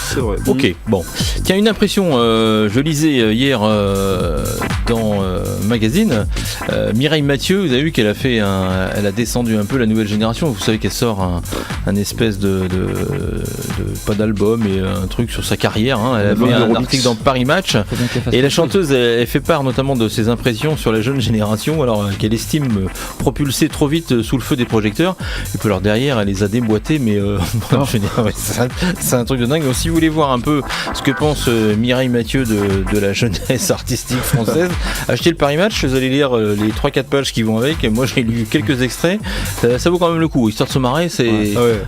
[SPEAKER 4] C'est vrai.
[SPEAKER 3] Ok, bon. Tiens, une impression, je lisais hier dans Magazine, Mireille Mathieu, vous avez vu qu'elle a fait elle a descendu un peu la nouvelle génération. Vous savez qu'elle sort un espèce de pas d'album, mais un truc sur sa carrière. Hein. Elle a fait un article dans Paris Match. Et la chanteuse, elle fait part notamment de ses impressions sur la jeune génération, alors qu'elle estime propulsée trop vite sous le feu des projecteurs. Et puis alors derrière, elle les a déboîtés, mais je veux dire, ouais, c'est un truc de dingue. Donc si vous voulez voir un peu ce que pense Mireille Mathieu de la jeunesse artistique française, achetez le Paris Match, vous allez lire les 3-4 pages qui vont avec. Et moi j'ai lu quelques extraits, ça vaut quand même le coup, histoire de se marrer.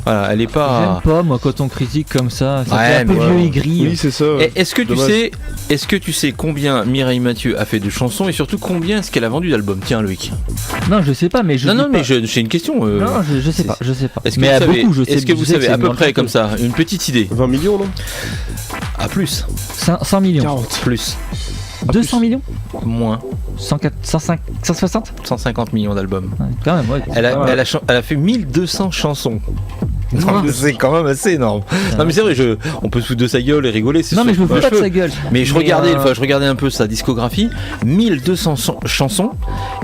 [SPEAKER 3] Voilà, elle est pas.
[SPEAKER 5] J'aime pas moi quand on critique comme ça, c'est un peu vieux et gris.
[SPEAKER 4] Oui, c'est ça.
[SPEAKER 3] Est-ce que tu sais combien Mireille Mathieu a fait de chansons et surtout combien est-ce qu'elle a vendu d'albums? Tiens, Loïc.
[SPEAKER 5] Non, je sais pas, mais je.
[SPEAKER 3] Non, mais j'ai une question.
[SPEAKER 5] Non, je sais pas.
[SPEAKER 3] Est-ce que vous savez à peu près comme ça, une petite idée?
[SPEAKER 4] 20 millions, non?
[SPEAKER 3] Ah, plus.
[SPEAKER 5] 100 millions.
[SPEAKER 4] 40.
[SPEAKER 3] Plus.
[SPEAKER 5] 200 millions?
[SPEAKER 3] Moins.
[SPEAKER 5] 160?
[SPEAKER 3] 150 millions d'albums.
[SPEAKER 5] Ouais, quand même, ouais.
[SPEAKER 3] Elle a fait 1200 chansons. Non, c'est quand même assez énorme. Non mais c'est vrai, on peut se foutre de sa gueule et rigoler.
[SPEAKER 5] Non mais je me fous pas de sa gueule.
[SPEAKER 3] Mais je regardais un peu sa discographie, 1200 chansons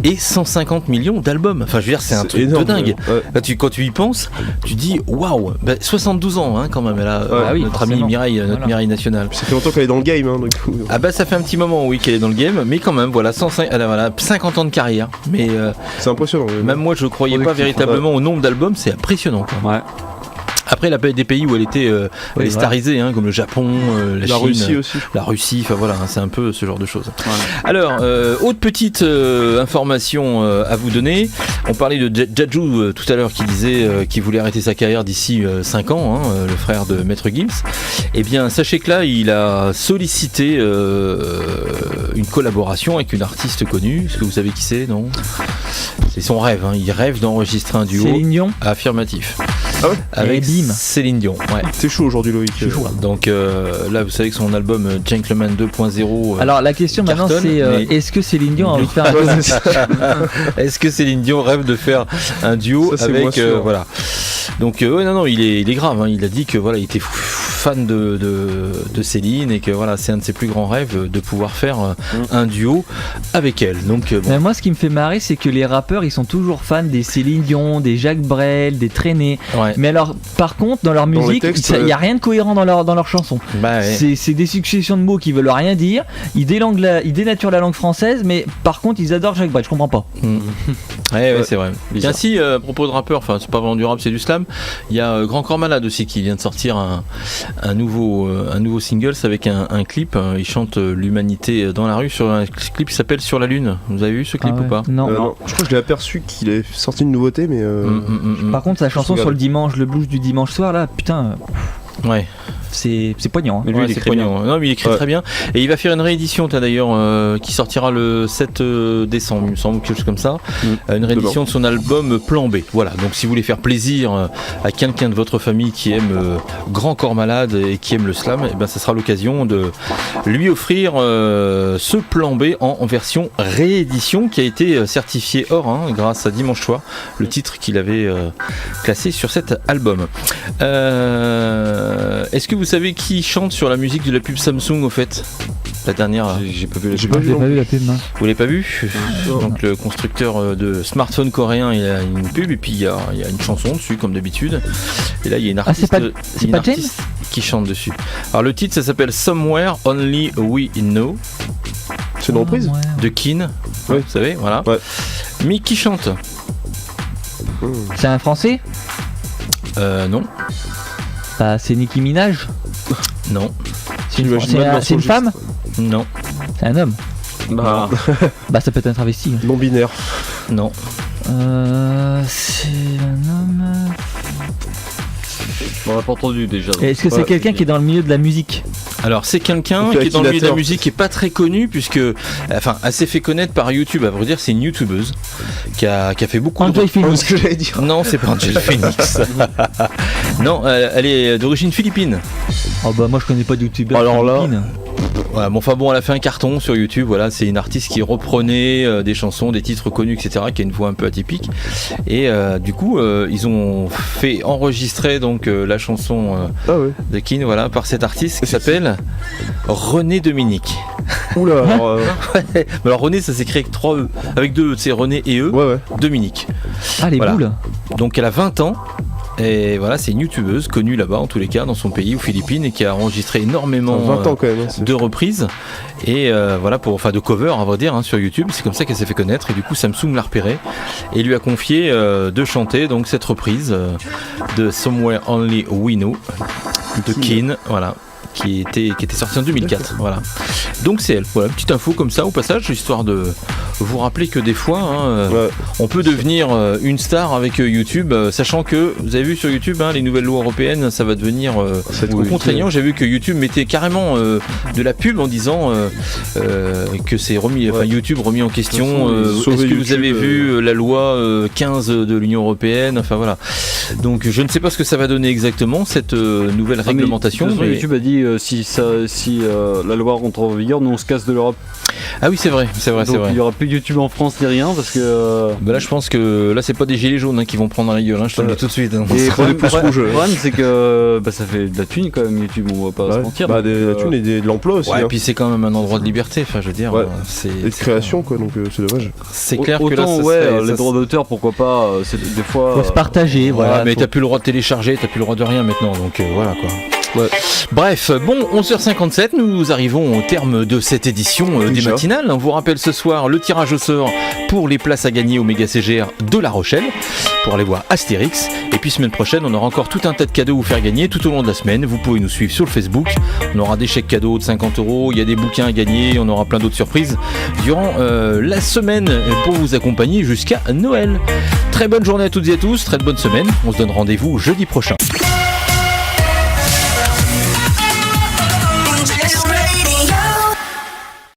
[SPEAKER 3] et 150 millions d'albums. Enfin je veux dire c'est un truc énorme, de dingue. Ouais. Quand tu y penses, tu dis waouh. 72 ans hein, quand même. Elle a notre amie Mireille, notre Mireille nationale.
[SPEAKER 4] Ça fait longtemps qu'elle est dans le game. Hein, du coup.
[SPEAKER 3] Ah bah ça fait un petit moment oui qu'elle est dans le game, mais quand même voilà 50 ans de carrière. Mais
[SPEAKER 4] c'est impressionnant.
[SPEAKER 3] Même moi je croyais pas véritablement au nombre d'albums, c'est impressionnant. Quoi. Ouais. Après, elle a des pays où elle était starisée, hein, comme le Japon, la Chine,
[SPEAKER 4] Russie aussi.
[SPEAKER 3] La Russie, enfin voilà, hein, c'est un peu ce genre de choses. Ouais. Alors, autre petite information à vous donner. On parlait de Jaju tout à l'heure qui disait qu'il voulait arrêter sa carrière d'ici 5 ans, hein, le frère de Maître Gims. Eh bien, sachez que là, il a sollicité une collaboration avec une artiste connue. Est-ce que vous savez qui c'est, non? C'est son rêve, hein. Il rêve d'enregistrer un duo.
[SPEAKER 5] Céline Dion.
[SPEAKER 3] Affirmatif.
[SPEAKER 4] Ah ouais.
[SPEAKER 3] Avec Céline Dion. Ouais.
[SPEAKER 4] C'est chaud aujourd'hui, Loïc.
[SPEAKER 3] Donc là, vous savez que son album Gentleman 2.0.
[SPEAKER 5] Alors la question maintenant, c'est est-ce que Céline Dion a envie de faire un duo?
[SPEAKER 3] Est-ce que Céline Dion rêve de faire un duo avec voilà. Donc non, il est grave. Hein. Il a dit que voilà, il était fan de Céline et que voilà, c'est un de ses plus grands rêves de pouvoir faire un duo avec elle. Donc bon.
[SPEAKER 5] Mais moi, ce qui me fait marrer, c'est que les rappeurs, ils sont toujours fans des Céline Dion, des Jacques Brel, des Traînés. Ouais. Mais alors, par contre, dans leur musique, il n'y a rien de cohérent dans leur chanson. Bah, ouais. C'est des successions de mots qui veulent rien dire. Ils dénaturent la langue française, mais par contre, ils adorent Jacques Brel. Je comprends pas.
[SPEAKER 3] Ouais, c'est vrai. Bien si, à propos de rappeurs, enfin, c'est pas vraiment du rap, c'est du slam. Il y a Grand Corps Malade aussi qui vient de sortir un nouveau single avec un clip. Il chante l'humanité dans la rue sur un clip qui s'appelle Sur la Lune. Vous avez vu ce clip ou pas?
[SPEAKER 5] Non.
[SPEAKER 4] Je crois que je l'ai aperçu qu'il avait sorti une nouveauté, mais.
[SPEAKER 5] Par contre, sa chanson sur le dimanche, le blues du dimanche soir, là, putain.
[SPEAKER 3] Ouais.
[SPEAKER 5] C'est poignant.
[SPEAKER 3] Mais lui, il écrit bien. Non, mais il écrit très bien. Et il va faire une réédition, d'ailleurs, qui sortira le 7 décembre, il me semble, quelque chose comme ça. Une réédition de son album Plan B. Voilà. Donc, si vous voulez faire plaisir à quelqu'un de votre famille qui aime Grand Corps Malade et qui aime le slam, et ben, ça sera l'occasion de lui offrir ce Plan B en version réédition qui a été certifié or, hein, grâce à Dimanche Soir, le titre qu'il avait classé sur cet album. Est-ce que vous savez qui chante sur la musique de la pub Samsung au fait? La dernière.
[SPEAKER 5] J'ai pas vu la pub. Non.
[SPEAKER 3] Vous l'avez pas vu? Donc le constructeur de smartphone coréen, il a une pub et puis il y a une chanson dessus comme d'habitude. Et là il y a une artiste, qui chante dessus. Alors le titre ça s'appelle Somewhere Only We Know.
[SPEAKER 4] C'est une reprise
[SPEAKER 3] de Keane. Ouais. Vous savez, voilà. Ouais. Mais qui chante?
[SPEAKER 5] C'est un Français?
[SPEAKER 3] Non.
[SPEAKER 5] Bah, c'est Nicki Minaj?
[SPEAKER 3] Non.
[SPEAKER 5] C'est une femme?
[SPEAKER 3] Non.
[SPEAKER 5] C'est un homme? Bah ça peut être un travesti.
[SPEAKER 4] Non binaire?
[SPEAKER 3] Non.
[SPEAKER 5] C'est un homme.
[SPEAKER 6] On l'a pas entendu déjà.
[SPEAKER 5] Est-ce que c'est quelqu'un qui est dans le milieu de la musique?
[SPEAKER 3] Alors c'est quelqu'un qui est dans le milieu de la musique qui est pas très connu puisque, enfin, assez fait connaître par YouTube. À vrai dire, c'est une YouTubeuse qui a fait beaucoup.
[SPEAKER 5] Angel Phoenix.
[SPEAKER 4] Ce que j'allais dire.
[SPEAKER 3] Non, c'est pas Angel Phoenix. Non, elle est d'origine philippine.
[SPEAKER 5] Oh bah moi je connais pas de YouTuber.
[SPEAKER 4] Alors là.
[SPEAKER 3] Ouais, bon, enfin bon, elle a fait un carton sur YouTube. Voilà, c'est une artiste qui reprenait des chansons, des titres connus, etc., qui a une voix un peu atypique. Et du coup, ils ont fait enregistrer donc la chanson de Keane, voilà, par cet artiste qui s'appelle René Dominique.
[SPEAKER 4] Oula.
[SPEAKER 3] Ouais. Alors René, ça s'écrit avec 3 E, avec 2 E, c'est René et E. Dominique.
[SPEAKER 5] Ah, les boules.
[SPEAKER 3] Donc elle a 20 ans. Et voilà, c'est une youtubeuse connue là-bas, en tous les cas, dans son pays, aux Philippines, et qui a enregistré énormément
[SPEAKER 4] 20 ans quand même,
[SPEAKER 3] de reprises. Et voilà, de covers, à vrai dire, sur YouTube. C'est comme ça qu'elle s'est fait connaître. Et du coup, Samsung l'a repérée et lui a confié de chanter donc cette reprise de Somewhere Only We Know de Keane. Voilà. Qui était sorti en 2004. Voilà. Donc c'est elle. Voilà, petite info comme ça au passage, histoire de vous rappeler que des fois, on peut devenir une star avec YouTube, sachant que vous avez vu sur YouTube, les nouvelles lois européennes, ça va devenir contraignant. J'ai vu que YouTube mettait carrément de la pub en disant que c'est remis, YouTube remis en question. Est-ce que vous avez vu la loi 15 de l'Union européenne? Enfin voilà. Donc je ne sais pas ce que ça va donner exactement cette nouvelle réglementation.
[SPEAKER 6] Mais YouTube a dit si la loi rentre en vigueur, nous on se casse de l'Europe.
[SPEAKER 3] Ah oui, c'est vrai.
[SPEAKER 6] Donc il n'y aura plus de YouTube en France ni rien parce que.
[SPEAKER 3] Là, je pense que là, c'est pas des gilets jaunes qui vont prendre dans la gueule. Je te le dis tout de suite.
[SPEAKER 6] Et le problème, c'est que ça fait de la thune quand même YouTube. On va pas se mentir.
[SPEAKER 4] De la thune et de l'emploi aussi.
[SPEAKER 3] Ouais, et puis c'est quand même un endroit de liberté. Enfin, je veux dire,
[SPEAKER 4] c'est de création quoi. Donc c'est dommage.
[SPEAKER 3] C'est clair que
[SPEAKER 6] là, les droits d'auteur, pourquoi pas. C'est des fois.
[SPEAKER 5] Faut se partager. Voilà.
[SPEAKER 3] Mais t'as plus le droit de télécharger, t'as plus le droit de rien maintenant. Donc voilà quoi. Ouais. Bref, bon, 11h57, nous arrivons au terme de cette édition des matinales. On vous rappelle ce soir le tirage au sort pour les places à gagner au Méga CGR de La Rochelle pour aller voir Astérix. Et puis semaine prochaine, on aura encore tout un tas de cadeaux à vous faire gagner tout au long de la semaine. Vous pouvez nous suivre sur le Facebook. On aura des chèques cadeaux de 50 €, il y a des bouquins à gagner, on aura plein d'autres surprises durant la semaine pour vous accompagner jusqu'à Noël. Très bonne journée à toutes et à tous, très bonne semaine. On se donne rendez-vous jeudi prochain.